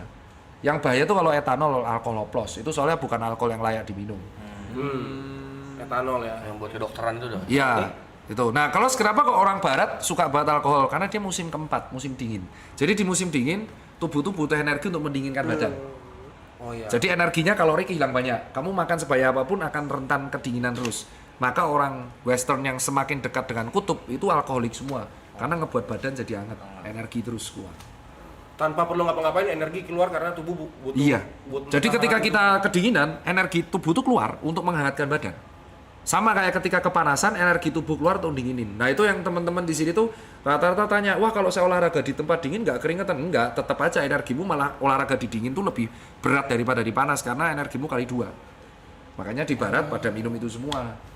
Yang bahaya tuh kalau etanol, alkohol oplos. Itu soalnya bukan alkohol yang layak diminum. Etanol ya. Yang buat kedokteran itu dong. Iya, itu. Nah, kalau kenapa kok orang barat suka banget alkohol? Karena dia musim keempat, musim dingin. Jadi di musim dingin, tubuh butuh energi untuk mendinginkan badan. Oh iya. Jadi energinya kalori kehilang banyak. Kamu makan sebaya apapun akan rentan kedinginan terus. Maka orang western yang semakin dekat dengan kutub itu alkoholik semua. Karena ngebuat badan jadi hangat, energi terus kuat. Tanpa perlu ngapa-ngapain energi keluar karena tubuh butuh. Iya. butuh Jadi ketika tahan. kita kedinginan, energi tubuh itu keluar untuk menghangatkan badan. Sama kayak ketika kepanasan, energi tubuh keluar untuk dinginin. Nah itu yang teman-teman di sini tuh rata-rata tanya, wah kalau saya olahraga di tempat dingin nggak keringetan? Enggak, tetap aja energimu malah olahraga di dingin tuh lebih berat daripada di panas karena energimu kali 2. Makanya di barat pada minum itu semua.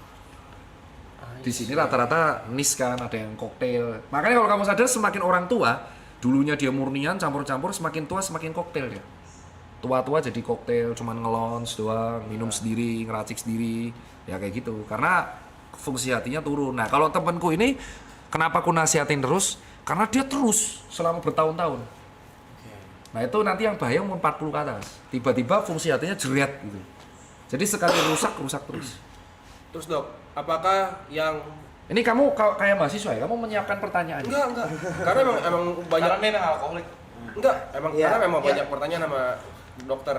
Di sini rata-rata nis kan, ada yang koktail. Makanya kalau kamu sadar semakin orang tua, dulunya dia murnian campur-campur, semakin tua semakin koktail dia. Tua-tua jadi koktail, cuman ngelons doang, minum sendiri, ngeracik sendiri, ya kayak gitu. Karena fungsi hatinya turun. Nah kalau temanku ini, kenapa aku nasihatin terus? Karena dia terus selama bertahun-tahun. Nah itu nanti yang bahaya umur 40 ke atas. Tiba-tiba fungsi hatinya jeret gitu. Jadi sekali rusak terus. Terus dok, apakah yang Ini kamu kayak mahasiswa ya, kamu menyiapkan pertanyaan? enggak. Karena emang banyak Karena memang alkoholik. enggak, karena memang banyak pertanyaan sama dokter.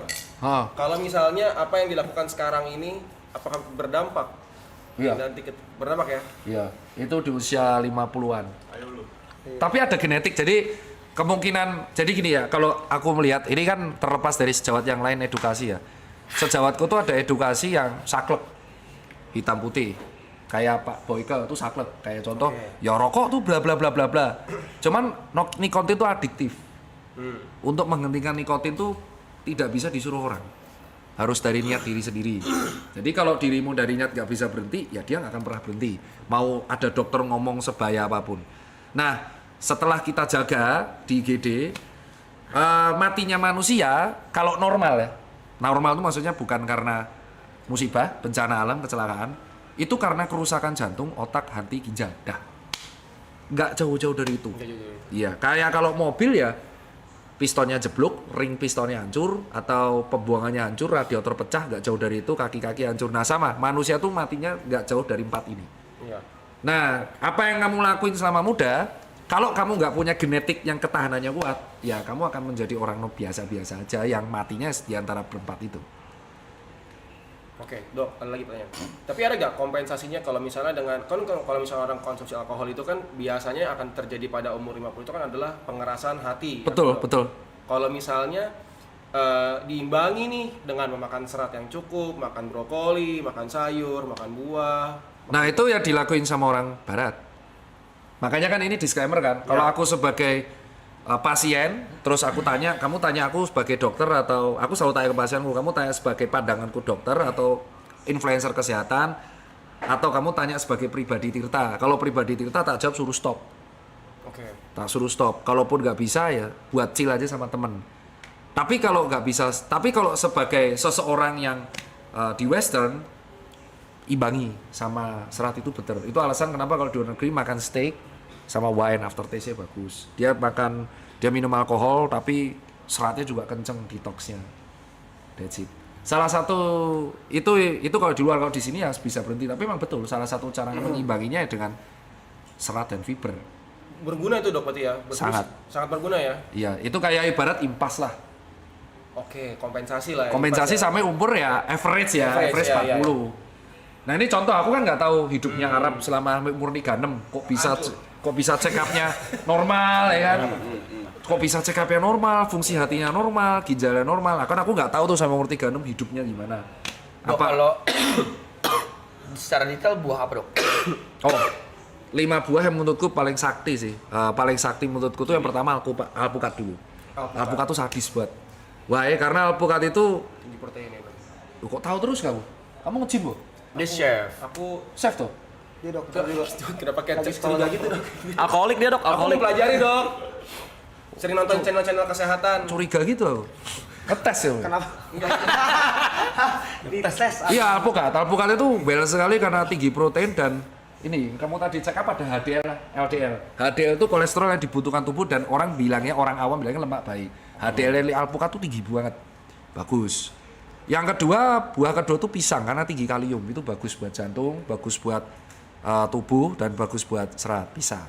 Kalau misalnya apa yang dilakukan sekarang ini apakah berdampak? Iya. Nanti berdampak ya? Iya, itu di usia 50-an. Tapi ada genetik, jadi kemungkinan, jadi gini ya, kalau aku melihat, ini kan terlepas dari sejawat yang lain edukasi ya. Sejawatku tuh ada edukasi yang saklek, hitam putih. Kayak Pak Boyke itu saklek, kayak contoh, ya rokok tuh bla bla bla bla bla. Cuman nikotin itu adiktif. Untuk menghentikan nikotin tuh tidak bisa disuruh orang. Harus dari niat diri sendiri. Jadi kalau dirimu dari niat nggak bisa berhenti, ya dia nggak akan pernah berhenti. Mau ada dokter ngomong sebaya apapun. Nah, setelah kita jaga di IGD, matinya manusia kalau normal ya. Normal itu maksudnya bukan karena musibah, bencana alam, kecelakaan. Itu karena kerusakan jantung, otak, hati, ginjal. Dah. Nggak jauh-jauh dari itu. Iya, kayak kalau mobil ya pistonnya jeblok, ring pistonnya hancur, atau pembuangannya hancur, radiator pecah, nggak jauh dari itu, kaki-kaki hancur. Nah sama, manusia tuh matinya nggak jauh dari 4 ini. Iya. Nah, apa yang kamu lakuin selama muda, kalau kamu nggak punya genetik yang ketahanannya kuat, ya kamu akan menjadi orang biasa-biasa aja yang matinya di antara berempat itu. Oke, Dok, ada lagi pertanyaan. Tapi ada nggak kompensasinya kalau misalnya dengan kalau misalnya orang konsumsi alkohol itu kan biasanya akan terjadi pada umur 50 itu kan adalah pengerasan hati. Betul, Dok. betul. Kalau misalnya diimbangi nih dengan memakan serat yang cukup, makan brokoli, makan sayur, makan buah. Nah, itu yang dilakuin sama orang barat. Makanya kan ini disclaimer kan, kalau aku sebagai pasien, terus aku tanya, kamu tanya aku sebagai dokter atau aku selalu tanya ke pasienku, kamu tanya sebagai pandanganku dokter atau influencer kesehatan, atau kamu tanya sebagai pribadi Tirta. Kalau pribadi Tirta tak jawab suruh stop. Oke. Tak suruh stop. Kalaupun nggak bisa ya buat chill aja sama temen. Tapi kalau nggak bisa, tapi kalau sebagai seseorang yang di Western, imbangi sama serat itu betul. Itu alasan kenapa kalau di luar negeri makan steak sama wine aftertaste-nya bagus. Dia minum alkohol tapi seratnya juga kenceng detoxnya. That's it. Salah satu itu kalau di luar, kalau di sini ya bisa berhenti. Tapi memang betul salah satu cara mengimbanginya dengan serat dan fiber. Berguna itu, Dok, berarti ya? Sangat berguna ya? Iya, itu kayak ibarat impas lah. Oke, kompensasi lah ya. Kompensasi sampai umur ya average ya, average 40. ya. Nah ini contoh, aku kan nggak tahu hidupnya Arab selama umur 36, kok bisa check up-nya normal ya kan? Kok bisa check up-nya normal, fungsi hatinya normal, ginjalnya normal. Kan aku nggak tahu tuh sama umur 36 hidupnya gimana. Dok, kalau secara detail buah apa, Dok? Oh, 5 buah yang menurutku paling sakti sih. Paling sakti menurutku tuh yang pertama alpukat dulu. Alpukat tuh sadis banget. Wah ya, karena alpukat itu Tinggi protein ya, Dok. Loh, kok tahu terus kamu? Kamu nge-gym loh? Dia chef. Aku Chef tuh? Dia dokter juga. kenapa kayak curiga gitu, Dok? Alkoholik dia, Dok. Aku Alkoholik. mempelajari, Dok. Sering nonton channel-channel kesehatan. Curiga gitu aku. Ngetes ya? Kenapa? Dites. Iya, alpukat itu well sekali karena tinggi protein dan ini kamu tadi cek apa ada HDL, LDL. HDL itu kolesterol yang dibutuhkan tubuh dan orang awam bilangnya lemak baik. HDL dari alpukat itu tinggi banget, bagus. Yang kedua, buah kedua itu pisang karena tinggi kalium, itu bagus buat jantung, bagus buat tubuh dan bagus buat serat, pisang.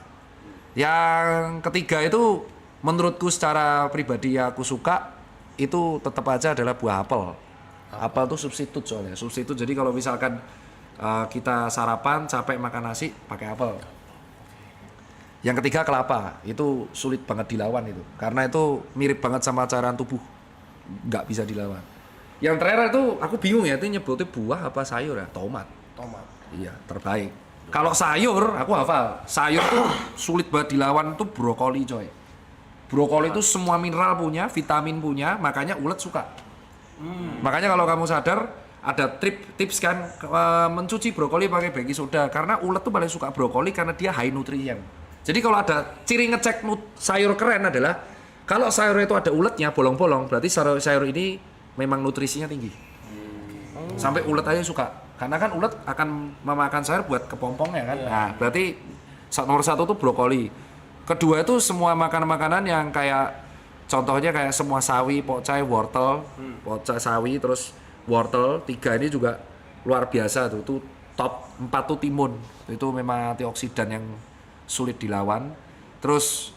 Yang ketiga itu menurutku secara pribadi aku suka itu tetap aja adalah buah apel. Apel itu substitut soalnya, substitut. Jadi kalau misalkan kita sarapan capek makan nasi pakai apel. Yang ketiga kelapa, itu sulit banget dilawan itu, karena itu mirip banget sama cairan tubuh, nggak bisa dilawan. Yang terakhir itu aku bingung ya, itu nyebutnya buah apa sayur ya? Tomat. Iya, terbaik. Kalau sayur, aku hafal. Sayur tuh sulit banget dilawan tuh brokoli, coy. Brokoli itu semua mineral punya, vitamin punya, makanya ulet suka. Makanya kalau kamu sadar, ada tips kan mencuci brokoli pakai baking soda, karena ulet tuh paling suka brokoli karena dia high nutrient. Jadi kalau ada ciri ngecek sayur keren adalah kalau sayur itu ada uletnya bolong-bolong, berarti sayur ini memang nutrisinya tinggi. Sampai ulet aja suka. Karena kan ulet akan memakan sayur buat kepompongnya kan. Nah, berarti nomor 1 tuh brokoli. Kedua itu semua makanan-makanan yang kayak contohnya kayak semua sawi, pokcai, wortel, pokcai sawi terus wortel. 3 ini juga luar biasa tuh. Tuh top 4 tuh timun. Itu memang antioksidan yang sulit dilawan. Terus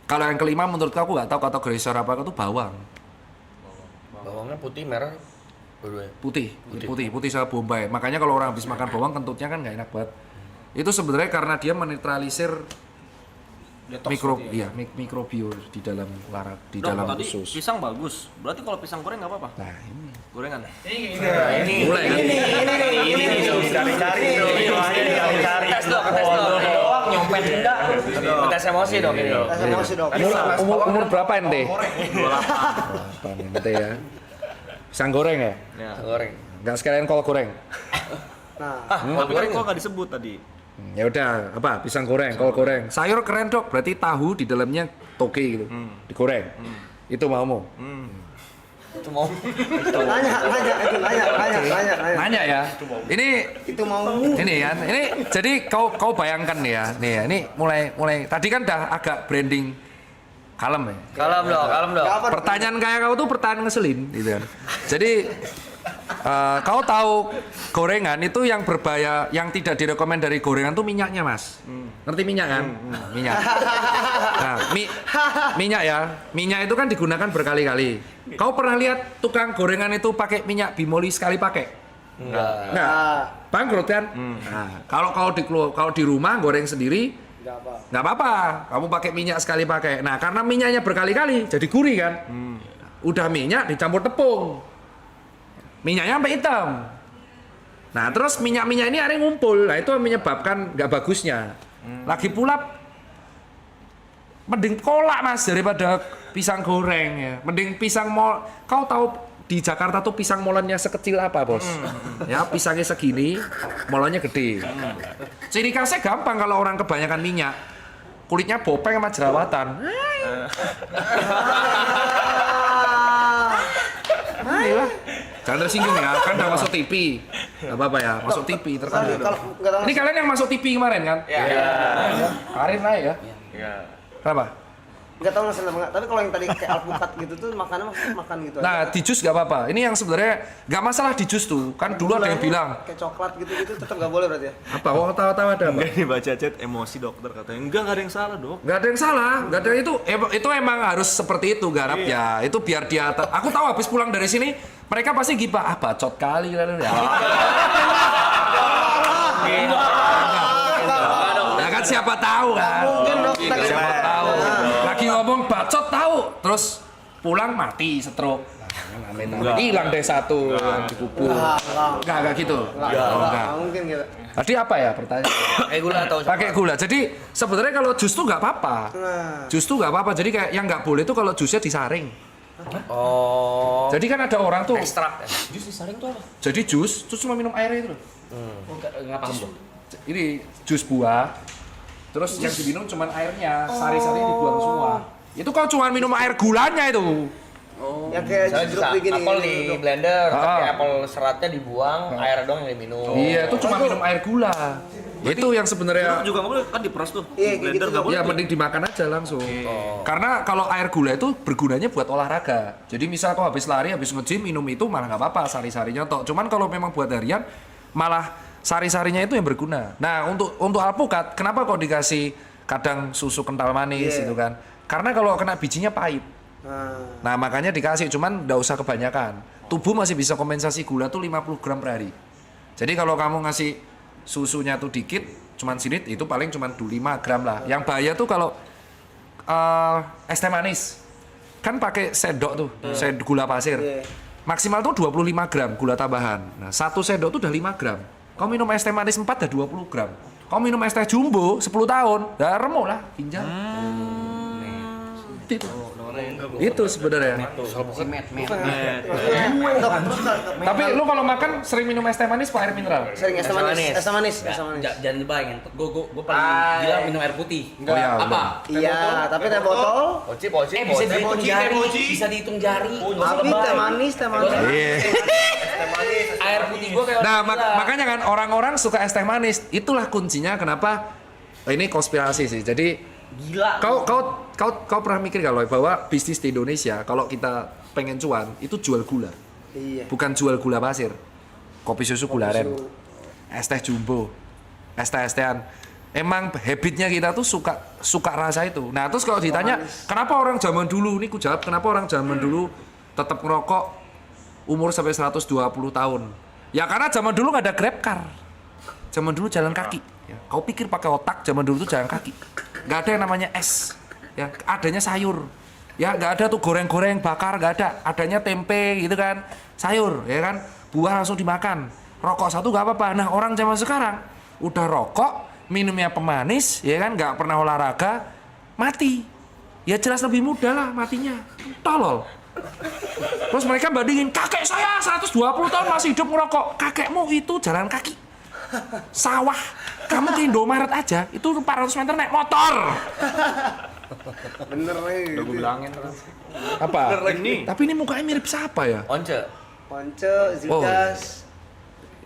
kalau yang kelima menurutku aku nggak tahu kategori sayur apa itu bawang. Bawangnya putih, merah, dua-duanya. Putih sama bombay. Makanya kalau orang habis makan bawang kentutnya kan nggak enak banget. Itu sebenarnya karena dia menetralisir mikrobio di dalam di Dok, dalam tadi usus. pisang bagus. Berarti kalau pisang goreng nggak apa-apa? Nah, ini. Gorengan. Mulai kan? Cari-cari. Tes dok. Doang nyompet enggak. Tes emosi dok ini. Emosi dok. Umur berapa ente? 28 ente ya. Pisang goreng ya? Ya. Goreng. Nggak sekalian kol goreng. Nah, Tapi kan kok nggak disebut tadi? Ya udah, apa? Pisang goreng, kol goreng. Sayur keren dok, berarti tahu di dalamnya toge gitu, digoreng. Itu maumu? Itu mau. Nanya ya. Ini Itu mau. ini kan, ini jadi kau bayangkan nih ya, ini mulai tadi kan udah agak branding kalem ya. Kalem dong. Pertanyaan kayak kau tuh pertanyaan ngeselin gitu kan. Jadi kau tahu gorengan itu yang berbahaya, yang tidak direkomend dari gorengan tuh minyaknya mas. Ngerti minyak kan? Minyak. Nah, minyak ya. Minyak itu kan digunakan berkali-kali. Kau pernah lihat tukang gorengan itu pakai minyak bimoli sekali pakai? Enggak. Bangkrut kan? Nah, kalau di rumah goreng sendiri nggak apa-apa. Kamu pakai minyak sekali pakai. Nah, karena minyaknya berkali-kali jadi gurih kan? Udah minyak dicampur tepung. Minyaknya sampai hitam. Nah, terus minyak-minyak ini ada yang ngumpul. Nah, itu menyebabkan nggak bagusnya. Lagi pula mending kolak mas daripada pisang goreng ya. Mending pisang mol. Kau tahu di Jakarta tuh pisang molennya sekecil apa bos? Ya pisangnya segini, molennya gede. Ciri khasnya gampang kalau orang kebanyakan minyak, kulitnya bopeng sama jerawatan. Ayolah. Jangan tersinggung ya, kan udah masuk TV. Gak apa-apa ya, masuk TV terkenal. Ini kalian yang masuk TV kemarin kan? Iya. Karir naik ya? Iya. Kenapa? Enggak tahu nggak enggak. Tapi kalau yang tadi kayak alpukat gitu tuh makannya makan gitu Nah, aja. di jus gak apa-apa. Ini yang sebenarnya gak masalah di jus tuh. Kan dulu ada yang bilang, kayak coklat gitu-gitu tetap nggak boleh berarti ya. apa? Oh, tahu-tahu ada apa? Enggak nih baca chat emosi dokter katanya. Enggak ada yang salah, Dok. Gak ada yang salah, gak ada itu emang harus seperti itu garap ya. Itu biar dia aku tahu habis pulang dari sini mereka pasti gibah, bacot kali ya. Ya kan siapa tahu kan. Mungkin dok. Siapa tahu. Lagi ngomong bacot tahu, terus pulang mati stroke. Hilang deh satu dikubur. Enggak gitu. Enggak. Mungkin gitu. Tadi apa ya pertanyaan? Pakai gula atau Pakai gula. Jadi sebenarnya kalau jus tuh nggak apa-apa. Jus tuh nggak apa-apa. Jadi kayak yang nggak boleh tuh kalau jusnya disaring. Oh. Jadi kan ada orang tuh. Ekstrak. Jus disaring tuh apa? Jadi jus terus cuma minum airnya itu loh. Oh, nggak paham bro. Ini jus buah. Terus yang diminum cuma airnya, sari-sari dibuang semua. Itu kalau cuma minum air gulanya itu. Yang kayak Misalnya jeruk bisa begini. apel di blender, tapi Ah. apel seratnya dibuang, air doang yang diminum. Iya, itu cuma minum air gula. Itu yang sebenarnya Juga nggak boleh kan diperas tuh. Iya, kayak Blender gitu, nggak Dok. boleh. ya mending dimakan aja langsung. Karena kalau air gula itu bergunanya buat olahraga. Jadi misal kau habis lari, habis nge-gym minum itu malah nggak apa-apa, sari-sarinya tok. Cuman kalau memang buat harian malah sari-sarinya itu yang berguna. Nah, untuk alpukat kenapa kok dikasih kadang susu kental manis gitu kan? Karena kalau kena bijinya pahit. Nah, makanya dikasih, cuman nggak usah kebanyakan. Tubuh masih bisa kompensasi gula tuh 50 gram per hari. Jadi kalau kamu ngasih susunya tuh dikit, cuman sinit itu paling cuman 5 gram lah. Yang bahaya tuh kalau es teh manis. Kan pakai sendok tuh, gula pasir. Maksimal tuh 25 gram gula tambahan. Nah, satu sendok tuh udah 5 gram. Kau minum es teh manis 4 udah 20 gram. Kau minum es teh jumbo 10 tahun, udah remuk lah ginjal. Itu sebenarnya. Tapi lu kalau makan sering minum es teh manis apa air mineral? Sering es teh manis. Es teh manis. Es teh manis. Jangan dibayangin. Gue paling gila minum air putih. Oh ya, Apa? Iya, tapi teh botol. Poci. Bisa dihitung jari. Bisa dihitung jari. Tapi teh manis, teh manis. Air putih gue kayak Nah, orang gila. makanya kan orang-orang suka es teh manis. Itulah kuncinya kenapa ini konspirasi sih. Jadi Gila. kau pernah mikir kalau bahwa bisnis di Indonesia kalau kita pengen cuan itu jual gula. Iya. Bukan jual gula pasir. Kopi susu gula aren. Es teh jumbo. Es teh-tehan. Emang habitnya kita tuh suka rasa itu. Nah, terus kalau ditanya, kenapa orang zaman dulu, ini ku jawab, kenapa orang zaman dulu tetap ngerokok umur sampai 120 tahun? Ya karena zaman dulu nggak ada Grab car. Zaman dulu jalan kaki. Ya, kau pikir pakai otak, zaman dulu tuh jalan kaki. Nggak ada yang namanya es. Ya, adanya sayur. Ya, nggak ada tuh goreng-goreng, bakar, nggak ada. Adanya tempe gitu kan, sayur, ya kan. Buah langsung dimakan. Rokok satu nggak apa-apa. Nah, orang zaman sekarang udah rokok, minumnya pemanis, ya kan, nggak pernah olahraga, mati. Ya jelas lebih mudah lah matinya. Tolol. Terus mereka bandingin, kakek saya 120 tahun masih hidup ngerokok. Kakekmu itu jalan kaki. Sawah. Kamu ke Indomaret aja, itu 400 meter naik motor. Bener nih. Udah gue bilangin terus. Apa? Ini. Tapi ini mukanya mirip siapa ya? Once. Ponce, Zidas.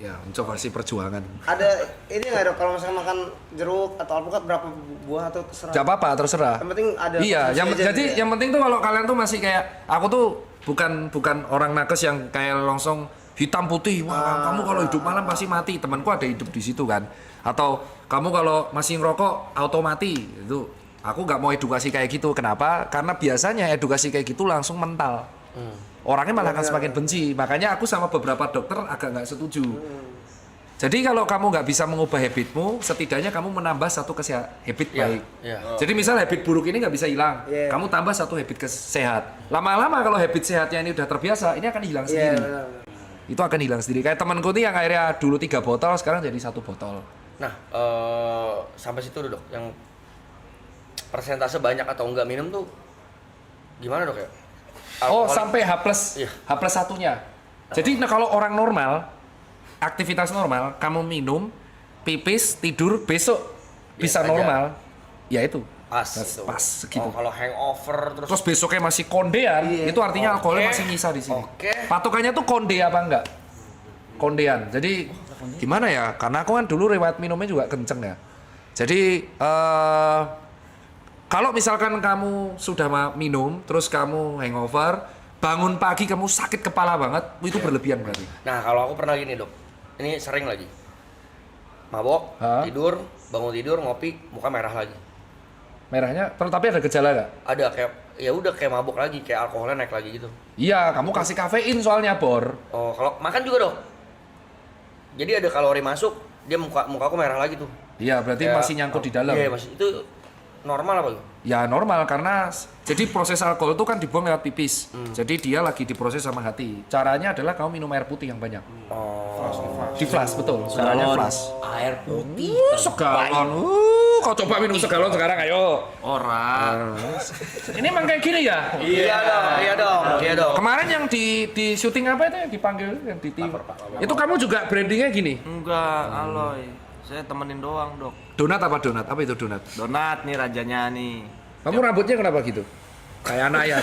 Ya, coba sih perjuangan. Ada ini nggak dok kalau misalkan makan jeruk atau alpukat berapa buah atau terserah? Gak apa-apa, terserah. Yang penting ada. Iya, konsumsi aja jadi gitu ya? yang penting tuh kalau kalian tuh masih kayak aku tuh bukan orang nakes yang kayak langsung hitam putih. Wah, kamu kalau hidup malam pasti mati. Temanku ada hidup di situ kan. Atau kamu kalau masih ngerokok auto mati. Itu aku nggak mau edukasi kayak gitu. Kenapa? Karena biasanya edukasi kayak gitu langsung mental. Orangnya malah akan semakin benci. Makanya aku sama beberapa dokter agak nggak setuju. Jadi kalau kamu nggak bisa mengubah habitmu, setidaknya kamu menambah satu habit baik. Iya. Jadi misal habit buruk ini nggak bisa hilang, Iya. kamu tambah satu habit sehat. Lama-lama kalau habit sehatnya ini udah terbiasa, ini akan hilang Iya sendiri. benar. Itu akan hilang sendiri. Kayak temanku nih yang akhirnya dulu 3 botol, sekarang jadi 1 botol. Nah, sampai situ dulu, Dok. Yang persentase banyak atau enggak minum tuh gimana, Dok ya? Oh, Alkohol- sampai H+, Iya. H+1-nya. Jadi nah, kalau orang normal, aktivitas normal, kamu minum, pipis, tidur, besok bisa aja. normal. Ya itu. pas, Pas, gitu. pas segitu. Oh, kalau hangover Terus besoknya masih kondean, itu artinya alkoholnya masih nyisa di sini. Oke. Patokannya tuh konde apa enggak? Kondean. Jadi gimana ya? Karena aku kan dulu riwayat minumnya juga kenceng ya. Jadi kalau misalkan kamu sudah minum, terus kamu hangover, bangun pagi kamu sakit kepala banget, itu berlebihan berarti. Nah, kalau aku pernah gini, Dok. Ini sering lagi. Mabok, Hah? tidur, bangun tidur, ngopi, muka merah lagi. Merahnya, tapi ada gejala nggak? Ada kayak ya udah kayak mabok lagi, kayak alkoholnya naik lagi gitu. Iya, kamu kasih kafein soalnya, Bor. Oh, kalau makan juga, Dok. Jadi ada kalori masuk, dia mukaku merah lagi tuh. Iya, berarti Kayak- masih nyangkut di dalam. Iya, masih itu normal apa tuh? Ya normal karena jadi proses alkohol itu kan dibuang lewat pipis. Jadi dia lagi diproses sama hati. Caranya adalah kamu minum air putih yang banyak. Oh. Di flash betul. Caranya flash. Air putih. Segalon. Kau coba minum segalon sekarang ayo. Orang. Ini emang kayak gini ya? Iya dong, iya dong, iya dong. Kemarin yang di syuting apa itu yang dipanggil yang di tim? Itu kamu juga brandingnya gini. Enggak, Aloy. Saya temenin doang, Dok. Donat apa donat? Apa itu donat? Donat nih rajanya nih. Kamu rambutnya kenapa gitu? Kayak anak ayam.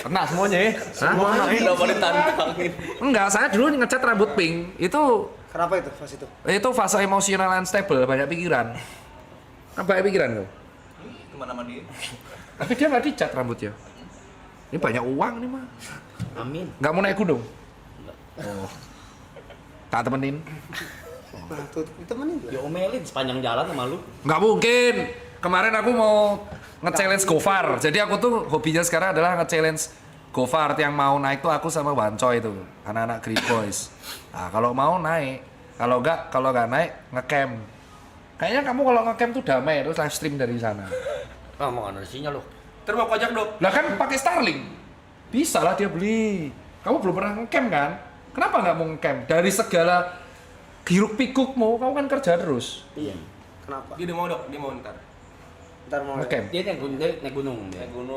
Kena semuanya ya. Hah? Kenapa ditantangin? Enggak, saya dulu ngecat rambut pink. Itu Kenapa itu pas itu? fase emosional unstable, banyak pikiran. Kan banyak pikiran kau. Kemana sama dia? Tapi dia nggak dicat rambutnya. Ini banyak uang nih mah. Amin. Nggak mau naik gunung. Oh. Tak temenin. Nah, tuh ditemenin tuh. Ya omelin sepanjang jalan sama lu. Nggak mungkin. Kemarin aku mau nge-challenge Gofar. Jadi aku tuh hobinya sekarang adalah nge-challenge Gofar. Yang mau naik tuh aku sama Wancoy itu, anak-anak Great Boys. Nah, kalau mau naik, kalau nggak naik nge-camp. Kayaknya kamu kalau nge-camp tuh damai, terus live stream dari sana. Ah, mau ada sinyal loh. Terima pajak dok. Lah kan pakai Starlink. Bisa lah dia beli. Kamu belum pernah nge-camp kan? Kenapa nggak mau nge-camp? Dari segala hiruk pikukmu, kamu kan kerja terus. Iya. Kenapa? Dia mau dok, dia mau ntar. Ntar mau Nge-camp. Dia naik gunung dia. Naik gunung.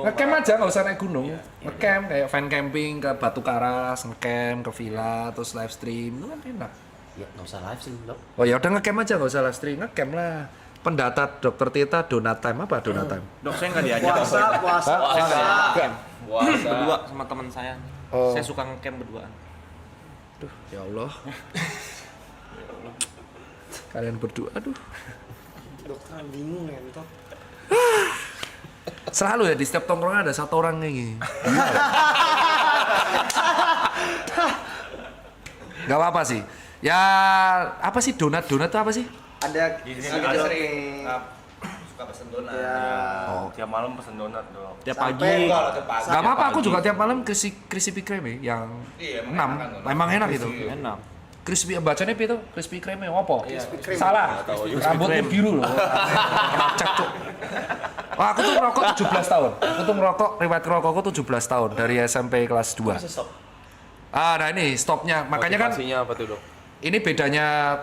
Nge-camp aja, nggak usah naik gunung. Nge-camp kayak fan camping ke Batu Karas, nge-camp ke villa, terus live stream, itu kan enak. Ya nggak usah live sih dok. Oh ya udah nge-camp aja, nggak usah live stream, nge-camp lah. Pendata Dokter Tita Donat Time apa Donat Time? Dok, saya nggak diajak. puasa, puasa, puasa. Berdua sama teman saya. Oh. Saya suka ngecamp berduaan. Aduh, ya Allah. Kalian berdua, aduh. Dokter bingung ya, Dok. Selalu ya di setiap tongkrongan ada satu orang kayak gini. Gak apa-apa sih. Ya apa sih donat itu apa sih? Ada Ada sering suka pesen donat. ya. Oh. Tiap malam pesen donat, Dok. Tiap Sampai pagi. Enggak lah, tiap pagi. Gak apa-apa, aku juga tiap malam crispy kreme yang Iya, emang 6. enak kan, donat. Memang enak itu. Enak. Crispy bacanya apa itu? Crispy kreme apa? kreme. Salah. Rambutnya biru loh. Cek cuk. Wah, aku tuh merokok 17 tahun. Aku tuh merokok, riwayat rokokku 17 tahun dari SMP kelas 2. Nah ini stopnya. Makanya kan Motivasinya apa tuh dok? ini bedanya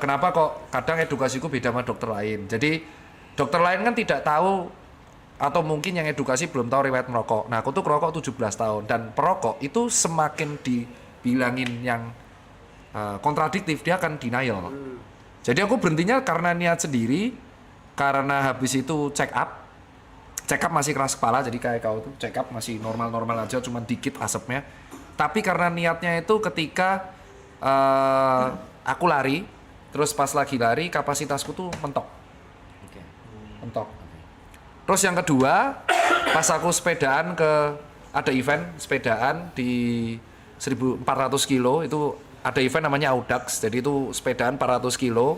kenapa kok kadang edukasiku beda sama dokter lain. Jadi dokter lain kan tidak tahu atau mungkin yang edukasi belum tahu riwayat merokok. Nah, aku tuh merokok 17 tahun dan perokok itu semakin dibilangin yang kontradiktif dia akan denial. Jadi aku berhentinya karena niat sendiri, karena habis itu check up masih keras kepala, jadi kayak kau tuh check up masih normal-normal aja, cuman dikit asapnya. Tapi karena niatnya itu ketika aku lari, terus pas lagi lari kapasitasku tuh mentok. Mentok. Terus yang kedua, pas aku sepedaan ada event sepedaan di 1400 kilo, itu ada event namanya Audax, jadi itu sepedaan 400 kilo.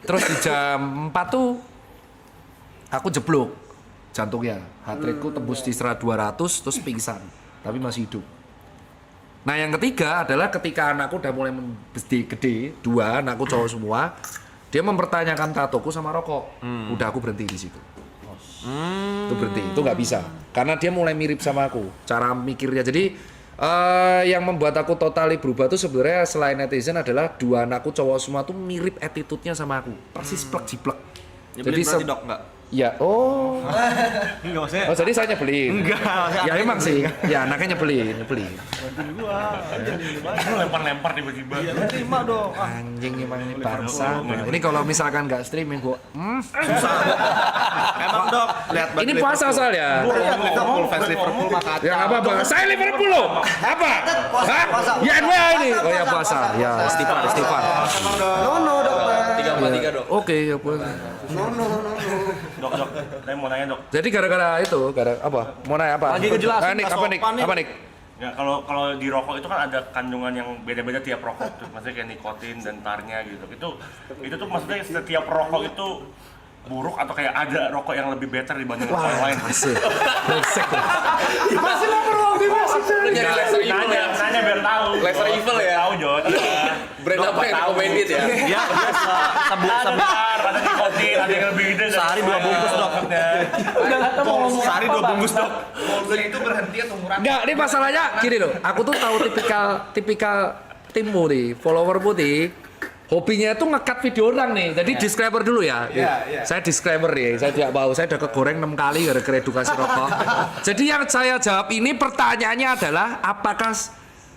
Terus di jam 4 tuh aku jeblok jantungnya, heart rate-ku tembus di 200 terus pingsan, tapi masih hidup. Nah yang ketiga adalah ketika anakku udah mulai gede, 2 anakku cowok semua, dia mempertanyakan tatoku sama rokok. Udah aku berhenti di situ. Itu berhenti, itu nggak bisa, karena dia mulai mirip sama aku, cara mikirnya. Jadi yang membuat aku totali berubah tuh sebenarnya selain netizen adalah 2 anakku cowok semua tuh mirip attitude-nya sama aku, persis plek jiplek. Nyebelin berarti dok nggak? Ya, Enggak maksudnya. oh jadi saya nyebelin. Enggak. Ya emang sih, ya anaknya nyebelin. Lu lempar-lempar tiba-tiba. Terima dong. Anjing emang ini bangsa. Ini kalau misalkan nggak streaming gua, Emang dok, lihat ini puasa soalnya. Liverpool, fans Liverpool maka Ya apa bang? Saya Liverpool loh. Apa? Hah? Ya NWA ini. Oh ya puasa. Ya istighfar. No dokter. 343 dok. Oke ya puasa. No. Dok, saya mau nanya dok. Jadi gara-gara itu, apa? Mau nanya apa? Lagi ngejelasin, Nik, nggak apa Nik? sopan nih. Apa Nik? Ya kalau di rokok itu kan ada kandungan yang beda-beda tiap rokok tuh, maksudnya kayak nikotin dan tarnya gitu. Itu tuh maksudnya setiap rokok itu buruk atau kayak ada rokok yang lebih better dibanding rokok yang lain? Asik. Brengsek. Masih mau beroptimis. Lu nyari laser evil ya? Nanya biar tahu. Laser evil ya? Tahu Jod. Brand apa yang recommended ya? Iya, sebentar, ada nikotin, ada yang lebih gede. Sehari 2 bungkus dok. Sehari 2 bungkus dok. Mobil itu berhenti atau murah? Enggak, ini masalahnya gini loh. Aku tuh tahu tipikal timmu nih, follower putih. Hobinya itu nge-cut video orang nih. Jadi disclaimer dulu ya. Saya disclaimer nih. Saya tidak mau. Saya udah kegoreng 6 kali gara-gara edukasi rokok. Jadi yang saya jawab ini pertanyaannya adalah apakah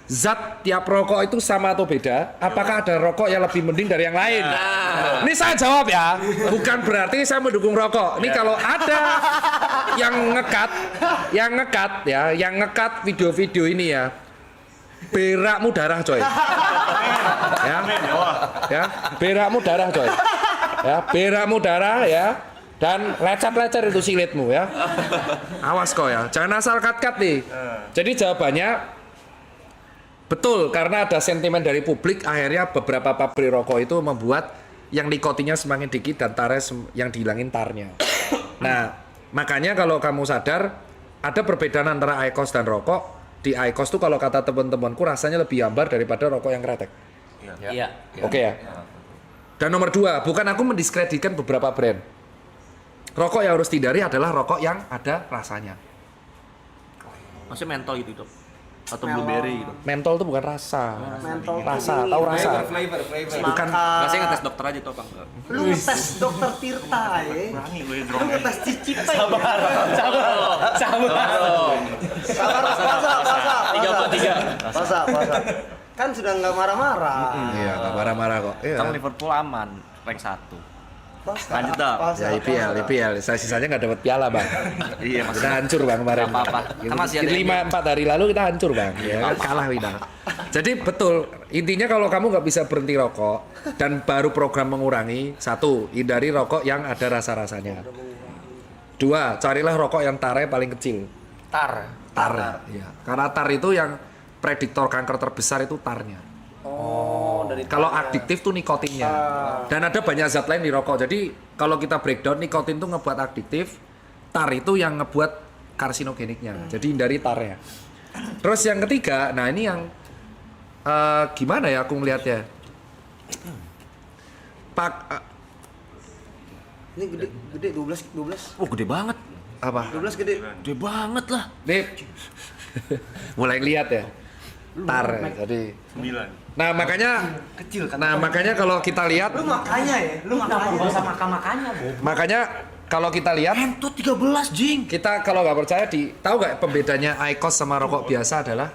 zat tiap rokok itu sama atau beda? Apakah ada rokok yang lebih mending dari yang lain? Ini saya jawab ya. Bukan berarti saya mendukung rokok. Ini kalau ada yang nge-cut video-video ini ya. Berakmu darah coy. Ya, berakmu darah coy. Ya, berakmu darah ya. Dan lecet-lecet itu silitmu ya. Awas kok ya, jangan asal cut-cut nih. Jadi jawabannya betul, karena ada sentimen dari publik, akhirnya beberapa pabrik rokok itu membuat yang nikotinnya semakin dikit dan tarnya yang dihilangin tarnya. Nah, makanya kalau kamu sadar ada perbedaan antara IQOS dan rokok. Di IQOS tuh kalau kata teman-temanku rasanya lebih hambar daripada rokok yang kretek. Iya. Oke ya. Dan nomor 2, bukan aku mendiskreditkan beberapa brand. Rokok yang harus dihindari adalah rokok yang ada rasanya. Maksudnya mentol gitu dok? Atau blueberry gitu? Mentol itu bukan rasa. Mentol Rasa, tahu rasa? Flavor. Bukan. Nggak, saya ngetes dokter aja tuh bang. Lu ngetes dokter Tirta ya. Berani gue Lu drone. ngetes Cicipe. Sabar. Puasa. 343. Puasa. Kan sudah nggak marah-marah. Iya, nggak marah-marah kok. Iya. Kan Liverpool aman, rank 1. Puasa. Lanjut dah. Ya IPL. Saya sisanya nggak dapat piala bang. Iya, Kita hancur bang kemarin. Nggak apa-apa. Kita masih ada 5-4 hari lalu kita hancur bang. Ya, kan kalah kita. Jadi betul. Intinya kalau kamu nggak bisa berhenti rokok dan baru program mengurangi, 1, hindari rokok yang ada rasa-rasanya. 2, carilah rokok yang tarnya paling kecil. Tar. Tar. Ya. Karena tar itu yang prediktor kanker terbesar itu tarnya. Kalau adiktif tuh nikotinnya. Dan ada banyak zat lain di rokok. Jadi kalau kita breakdown, nikotin tuh ngebuat adiktif, tar itu yang ngebuat karsinogeniknya. Jadi hindari tarnya. Terus yang ketiga, nah ini yang gimana ya aku ngelihatnya? Ini gede 12. Oh gede banget. Apa? 12 gede. Gede banget lah. Nih, mulai lihat ya. Tar, jadi. 9. Nah makanya, kalau kita lihat, Lu makanya. Nggak usah makan-makannya, Bu. makanya kalau kita lihat, Itu 13 jing. kita kalau nggak percaya tahu nggak pembedanya IQOS sama rokok biasa adalah?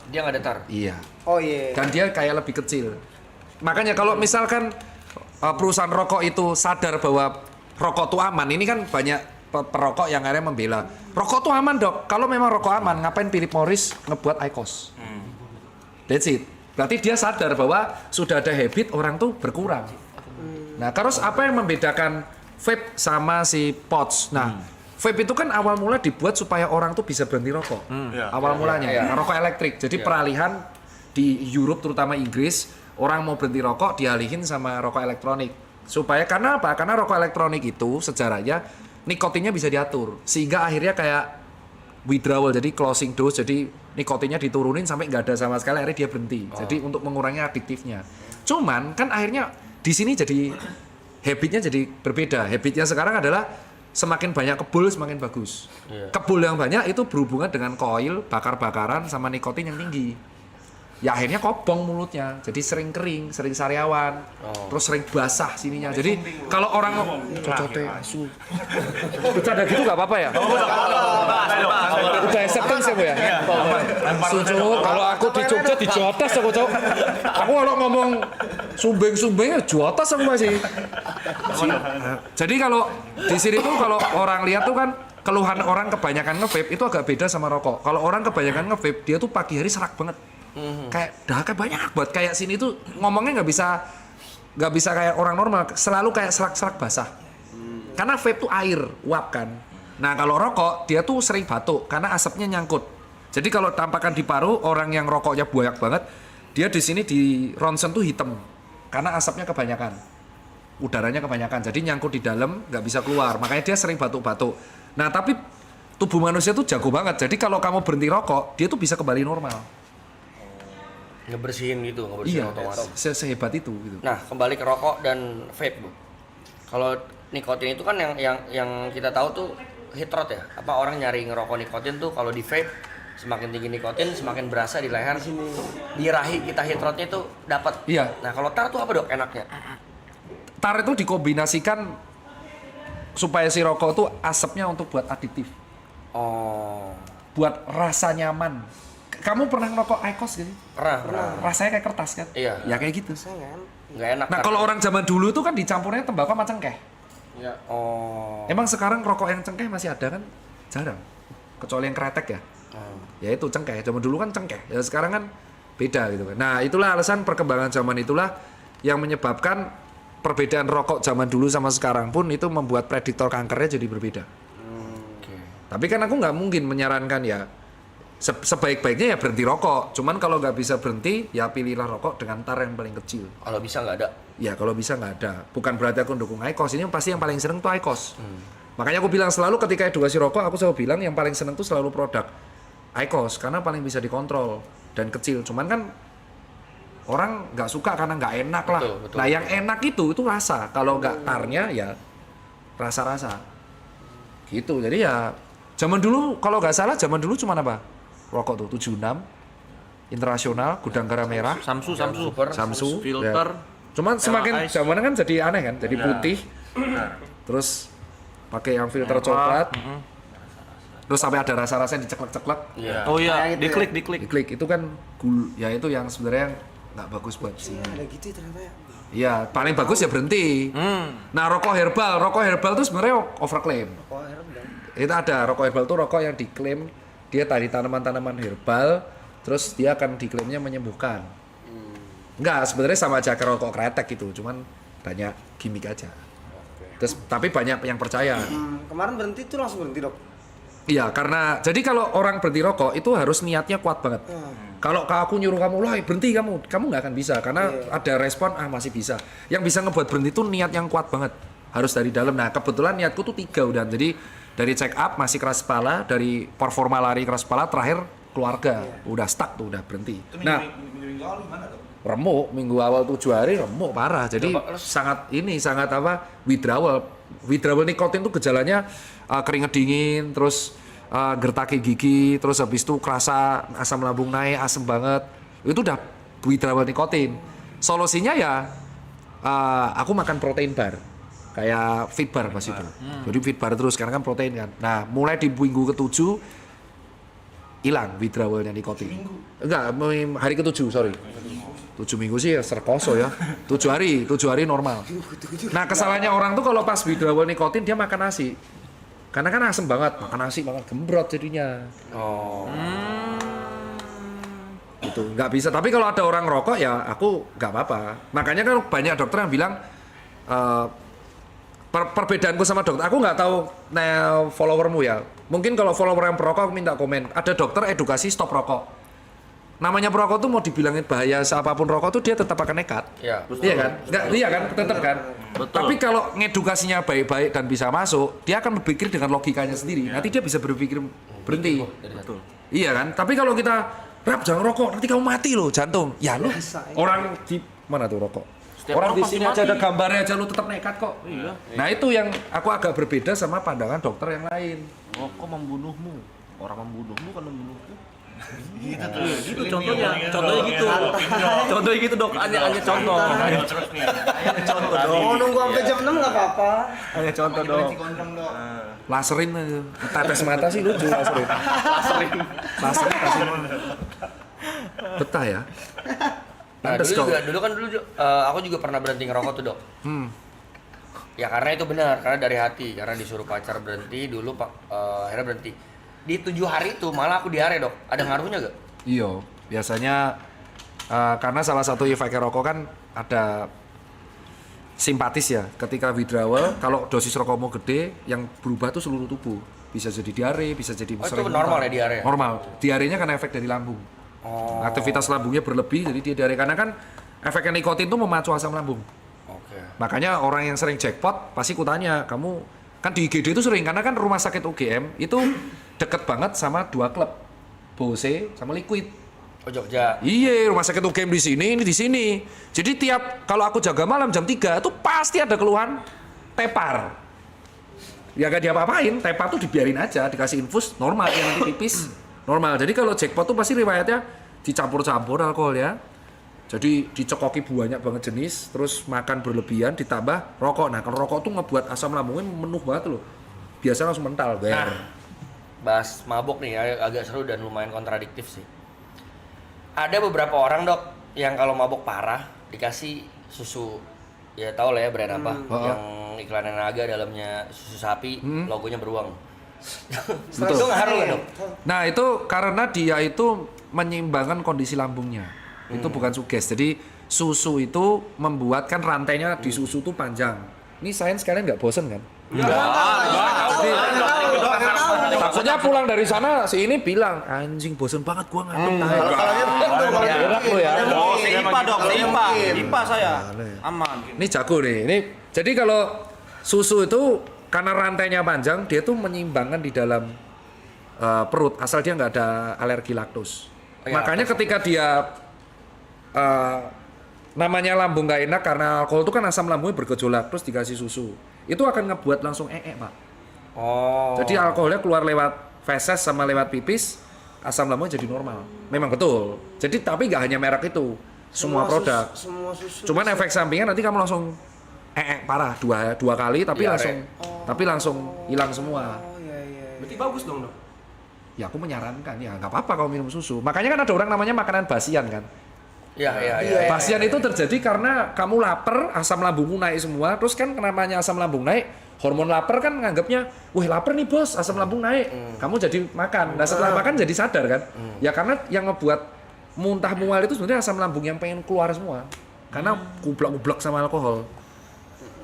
Dia nggak ada tar. Iya. Oh iya. Dan dia kayak lebih kecil. Makanya kalau misalkan perusahaan rokok itu sadar bahwa rokok itu aman, ini kan banyak perokok yang akhirnya membela rokok itu aman dok. Kalau memang rokok aman, ngapain Philip Morris ngebuat IQOS? That's it. Berarti dia sadar bahwa sudah ada habit orang tuh berkurang. Nah, terus apa yang membedakan vape sama si pods? Nah, vape itu kan awal mula dibuat supaya orang tuh bisa berhenti rokok. Awal mulanya, rokok elektrik. Jadi peralihan di Europe terutama Inggris, orang mau berhenti rokok dialihin sama rokok elektronik. Supaya karena apa? Karena rokok elektronik itu sejarahnya nikotinnya bisa diatur, sehingga akhirnya kayak withdrawal, jadi closing dose, jadi nikotinnya diturunin sampai nggak ada sama sekali, akhirnya dia berhenti. Jadi untuk mengurangi adiktifnya. Cuman kan akhirnya di sini jadi habitnya jadi berbeda. Habitnya sekarang adalah semakin banyak kebul semakin bagus. Kebul yang banyak itu berhubungan dengan koil, bakar-bakaran sama nikotin yang tinggi. Ya akhirnya kobong mulutnya, jadi sering kering, sering sariawan, terus sering basah sininya. Jadi kalau orang cocote asu, bercanda gitu nggak apa-apa ya? Udah acceptance ya bu ya? Sucu, kalau aku di Jogja di Jotas aku cok. Aku kalau ngomong sumbeng-sumbengnya Jotas aku masih. Jadi kalau di sini tuh kalau orang lihat tuh kan keluhan orang kebanyakan nge-vape itu agak beda sama rokok. Kalau orang kebanyakan nge-vape dia tuh pagi hari serak banget. Kayak dahaknya banyak buat kayak sini tuh ngomongnya nggak bisa kayak orang normal, selalu kayak serak-serak basah. Karena vape tuh air uap kan. Nah kalau rokok dia tuh sering batuk karena asapnya nyangkut. Jadi kalau tampakan di paru orang yang rokoknya banyak banget, dia di sini di ronsen tuh hitam karena asapnya kebanyakan, udaranya kebanyakan. Jadi nyangkut di dalam nggak bisa keluar. Makanya dia sering batuk-batuk. Nah tapi tubuh manusia tuh jago banget. Jadi kalau kamu berhenti rokok, dia tuh bisa kembali normal. Ngebersihin Iya, otomatis. sehebat itu gitu. Nah, kembali ke rokok dan vape, Bu. Kalau nikotin itu kan yang kita tahu tuh heat rot ya. Apa orang nyari ngerokok nikotin tuh kalau di vape semakin tinggi nikotin semakin berasa di leher sini. Di rahi kita heat rotnya tuh dapat. Iya. Nah, kalau tar tuh apa dok enaknya? Tar itu dikombinasikan supaya si rokok tuh asapnya untuk buat adiktif. Oh. Buat rasa nyaman. Kamu pernah ngerokok IQOS gak sih? Pernah. Rasanya kayak kertas kan? Iya. Ya kayak gitu. Nggak enak. Nah kalau orang zaman dulu tuh kan dicampurnya tembakau sama cengkeh. Ya. Oh. Emang sekarang rokok yang cengkeh masih ada kan? Jarang. Kecuali yang kretek ya. Ya itu cengkeh. Zaman dulu kan cengkeh. Ya sekarang kan beda gitu kan. Nah itulah alasan perkembangan zaman itulah yang menyebabkan perbedaan rokok zaman dulu sama sekarang pun itu membuat prediktor kankernya jadi berbeda. Tapi kan aku nggak mungkin menyarankan ya sebaik-baiknya ya berhenti rokok. Cuman kalau nggak bisa berhenti ya pilihlah rokok dengan tar yang paling kecil. Kalau bisa nggak ada. Ya kalau bisa nggak ada. Bukan berarti aku dukung IQOS. Ini pasti yang paling seneng tuh IQOS. Makanya aku bilang selalu ketika edukasi rokok aku selalu bilang yang paling seneng tuh selalu produk IQOS karena paling bisa dikontrol dan kecil. Cuman kan orang nggak suka karena nggak enak lah. Betul. Nah yang enak itu rasa. Kalau nggak tarnya ya rasa-rasa. Gitu. Jadi ya zaman dulu kalau nggak salah zaman dulu cuma apa? Rokok tuh 76 Internasional, Gudang Garam Merah, Samsu, Ya. filter. Cuman semakin Ice. zaman kan jadi aneh kan, jadi putih. Terus pakai yang filter coklat. Terus sampai ada rasa-rasa yang diceklek-ceklek. Iya. Oh iya, Kayak gitu diklik. Diklik itu kan ya itu yang sebenarnya nggak bagus buat sini. Ada gitu ya ternyata ya. Iya, paling bagus ya berhenti. Nah, rokok herbal tuh sebenarnya overclaim. Oh, herbal. Itu ada rokok herbal tuh rokok yang diklaim dia dari tanaman-tanaman herbal, terus dia akan diklaimnya menyembuhkan. Enggak, sebenarnya sama aja kayak rokok kretek gitu, cuman banyak gimmick aja. Terus tapi banyak yang percaya. Kemarin berhenti tuh langsung berhenti dok. Iya, karena jadi kalau orang berhenti rokok itu harus niatnya kuat banget. Kalau aku nyuruh kamu, "Loh, berhenti kamu nggak akan bisa karena ada respon masih bisa." Yang bisa ngebuat berhenti itu niat yang kuat banget. Harus dari dalam. Nah, kebetulan niatku tuh 3 udah. Jadi dari check up masih keras kepala, dari performa lari keras kepala, terakhir keluarga udah stuck tuh, udah berhenti. Nah, minggu awal gimana dok? remuk minggu awal 7 hari remuk parah. Jadi sangat withdrawal nikotin tuh gejalanya keringet dingin, terus gertaki gigi, terus habis itu kerasa asam lambung naik, asam banget. Itu udah withdrawal nikotin. Solusinya ya aku makan protein bar. Kayak fit bar pas itu. Jadi fit bar terus karena kan protein kan. Nah, mulai di minggu ke-7 hilang withdrawalnya nikotin. Enggak, hari ke-7, sorry. 7 minggu sih ya serkoso ya. 7 hari normal. Nah kesalahannya orang tuh kalau pas withdrawal nikotin dia makan nasi. Karena kan asem banget, makan nasi makan gembrot jadinya. Oh. Gitu, nggak bisa. Tapi kalau ada orang rokok ya aku nggak apa-apa. Makanya kan banyak dokter yang bilang perbedaanku sama dokter, aku nggak tahu followermu ya. Mungkin kalau follower yang perokok aku minta komen. Ada dokter edukasi stop rokok. Namanya perokok tuh mau dibilangin bahaya apapun rokok tuh dia tetap akan nekat. Iya. Iya kan? Nggak, iya kan? Tetap kan? Tapi kalau ngedukasinya baik-baik dan bisa masuk, dia akan berpikir dengan logikanya sendiri. Nanti dia bisa berpikir berhenti. Betul. Iya kan? Tapi kalau kita rap jangan rokok, nanti kamu mati loh jantung. Ya lu orang di mana tuh rokok? Orang di sini aja ada gambarnya aja lu tetap nekat kok. Iya. Nah itu yang aku agak berbeda sama pandangan dokter yang lain. Rokok membunuhmu, orang membunuhmu kan membunuhku. Gitu contohnya gitu dok, hanya contoh. Terus nih. Contoh dong. Mau nunggu sampai jam 6 nggak apa-apa. Hanya contoh dong. Laserin aja. Tetes mata sih lucu laserin. Laserin kasih. Betah ya. Nah, dulu aku juga pernah berhenti ngerokok tuh, Dok. Ya karena itu benar, karena dari hati, karena disuruh pacar berhenti dulu akhirnya berhenti. Di 7 hari itu malah aku diare, Dok. Ada ngaruhnya gak? Iya, biasanya karena salah satu efek rokok kan ada simpatis ya. Ketika withdrawal, kalau dosis rokokmu gede, yang berubah tuh seluruh tubuh. Bisa jadi diare, bisa jadi itu normal ya diare? Normal. Diarenya kan efek dari lambung. Aktivitas lambungnya berlebih, jadi dia diare. Karena kan efek nikotin tuh memacu asam lambung. Oke. Makanya orang yang sering jackpot, pasti kutanya, kamu kan di IGD itu sering, karena kan rumah sakit UGM itu deket banget sama 2 klub, Bose sama Liquid. Oh Jogja. Iya, rumah sakit UGM di sini, ini di sini. Jadi tiap kalau aku jaga malam jam 3 itu pasti ada keluhan tepar. Ya gak diapa-apain, tepar tuh dibiarin aja, dikasih infus normal ya nanti pipis normal. Jadi kalau jackpot tuh pasti riwayatnya dicampur-campur alkohol ya. Jadi dicekoki banyak banget jenis, terus makan berlebihan ditambah rokok. Nah, kalau rokok tuh ngebuat asam lambungnya menuh banget loh. Biasa langsung mental, Nah, bahas mabuk nih agak seru dan lumayan kontradiktif sih. Ada beberapa orang, Dok, yang kalau mabuk parah dikasih susu. Ya tau lah ya brand apa yang iklannya naga dalamnya susu sapi, logonya beruang. Betul. Itu ngaruh kan, Dok? Nah, itu karena dia itu menyeimbangkan kondisi lambungnya. Itu bukan suges. Jadi susu itu membuat kan rantainya di susu tuh panjang. Ini sains kalian nggak bosen kan? Takutnya pulang dari sana si ini bilang anjing bosen banget gua ngantuk. Enak lo ya. IPA dok, IPA saya aman. Ini jago nih. Ini jadi kalau susu itu karena rantainya panjang dia tuh menyeimbangkan di dalam perut asal dia nggak ada alergi laktos. Makanya ketika dia namanya lambung nggak enak karena alkohol itu kan asam lambungnya bergejolak terus dikasih susu itu akan ngebuat langsung Pak. Jadi alkoholnya keluar lewat feses sama lewat pipis, asam lambungnya jadi normal. Memang betul. Jadi tapi nggak hanya merek itu, semua produk. Semua susu. Cuman efek sampingnya nanti kamu langsung parah dua kali tapi langsung hilang semua. Berarti bagus dong, Dok. Ya aku menyarankan ya nggak apa-apa kalau minum susu. Makanya kan ada orang namanya makanan basian kan. Iya. Basian itu terjadi karena kamu lapar, asam lambungmu naik semua. Terus kan namanya asam lambung naik, hormon lapar kan nganggapnya, wah lapar nih bos, asam lambung naik. Kamu jadi makan. Nah setelah makan jadi sadar kan? Ya karena yang ngebuat muntah mual itu sebenarnya asam lambung yang pengen keluar semua. Karena gublak-gublak sama alkohol.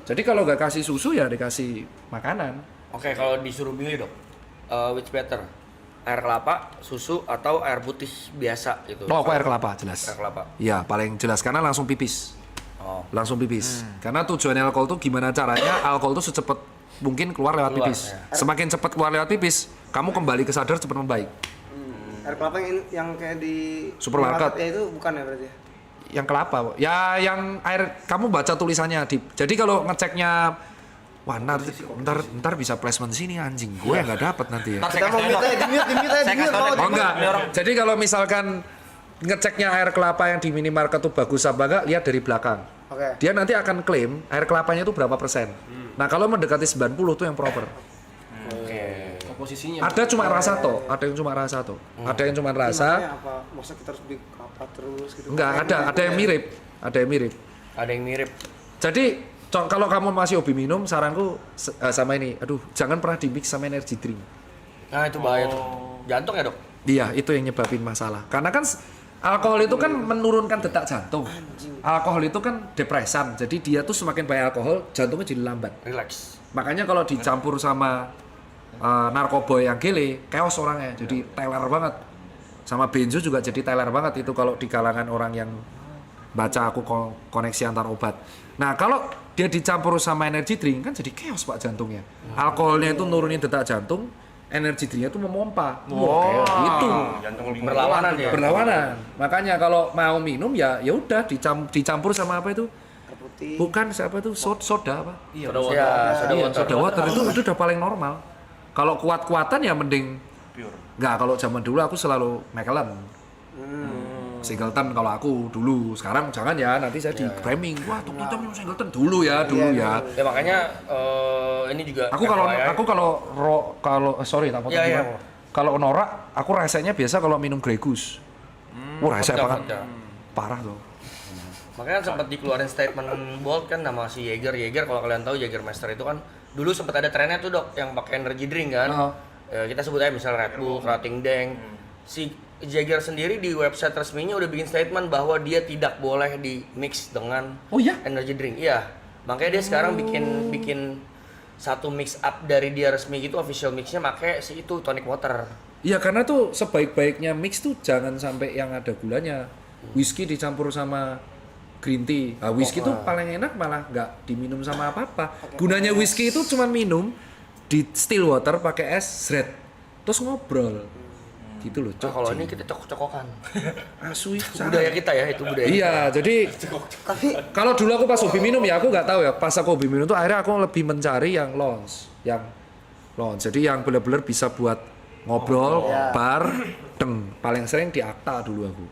Jadi kalau nggak kasih susu ya dikasih makanan. Oke, kalau disuruh milih, Dok, which better? Air kelapa, susu, atau air putih biasa gitu? Oh, air kelapa jelas. Air kelapa. Iya, paling jelas karena langsung pipis. Langsung pipis. Karena tujuannya alkohol tuh gimana caranya alkohol tuh secepat mungkin keluar lewat pipis. Ya. Semakin cepat keluar lewat pipis, kamu kembali ke sadar cepat membaik. Air kelapa yang kayak di Supermarket. ya itu bukan ya berarti ya? Yang kelapa, ya yang air kamu baca tulisannya jadi kalau ngeceknya wah ntar bisa placement sini anjing gue nggak dapat nanti ya. Kita mau minta di-mute. Oh enggak. Jadi kalau misalkan ngeceknya air kelapa yang di minimarket tuh bagus apa enggak, lihat dari belakang. Oke. Dia nanti akan klaim air kelapanya itu berapa persen. Nah kalau mendekati 90 tuh yang proper. komposisinya. Ada cuma rasa toh, ada yang cuma rasa toh. Ada yang cuma Makanya rasa. apa? Masa kita harus beli apa terus gitu? Enggak, ada yang mirip. Ada yang mirip. Ada yang mirip. Jadi kalau kamu masih hobi minum, saranku sama ini, aduh jangan pernah di mix sama energy drink. Nah itu bahaya tuh. Jantung ya dok? Iya, itu yang nyebabin masalah. Karena kan alkohol itu kan menurunkan detak jantung. Alkohol itu kan depresan, jadi dia tuh semakin banyak alkohol, jantungnya jadi lambat. Relax. Makanya kalau dicampur sama narkoba yang gele, chaos orangnya, jadi teler banget. Sama benzo juga jadi teler banget itu kalau di kalangan orang yang baca aku koneksi antar obat. Nah kalau dia dicampur sama energy drink kan jadi chaos pak jantungnya. Alkoholnya itu nurunin detak jantung, energy drinknya itu memompa. Wah, gitu. Jantung bingung. Berlawanan ya. Berlawanan. Makanya kalau mau minum ya udah dicampur sama apa itu? Air putih. Bukan siapa itu soda apa? Soda water. Iya, soda water itu udah paling normal. Kalau kuat-kuatan ya mending Pure. Enggak, kalau zaman dulu aku selalu Macallan. Singleton kalau aku dulu. Sekarang jangan ya, nanti saya di framing. Wah, tuh kita minum Singleton dulu ya. Ya makanya ini juga. Aku kalau FYI. sorry tak potong Iya, dulu. Kalau norak, aku rasanya biasa kalau minum Grey Goose. Wah, rasa Pecah, banget. pecah. Parah loh. Makanya sempat dikeluarin statement bold kan nama si Jaeger kalau kalian tahu Jagermeister itu kan dulu sempat ada trennya tuh dok yang pakai energy drink kan. Kita sebut aja misalnya Red Bull, Krating Deng. Si Jaeger sendiri di website resminya udah bikin statement bahwa dia tidak boleh di mix dengan Oh iya? energy drink. Iya. Makanya dia sekarang bikin satu mix up dari dia resmi gitu, official mixnya pakai si itu tonic water. Iya, karena tuh sebaik-baiknya mix tuh jangan sampai yang ada gulanya. Whisky dicampur sama green tea. Nah, whisky tuh paling enak malah nggak diminum sama apa-apa. Gunanya whisky itu cuma minum di still water pakai es zret. Terus ngobrol. Gitu loh, Nah, kalau ini kita cokok-cokokan. Asui. Budaya kita ya, itu budaya. Iya, jadi kalau dulu aku pas hobi minum ya aku nggak tahu ya. Pas aku hobi minum tuh akhirnya aku lebih mencari yang lounge. Jadi yang benar-benar bisa buat ngobrol, bar, paling sering di Akta dulu aku.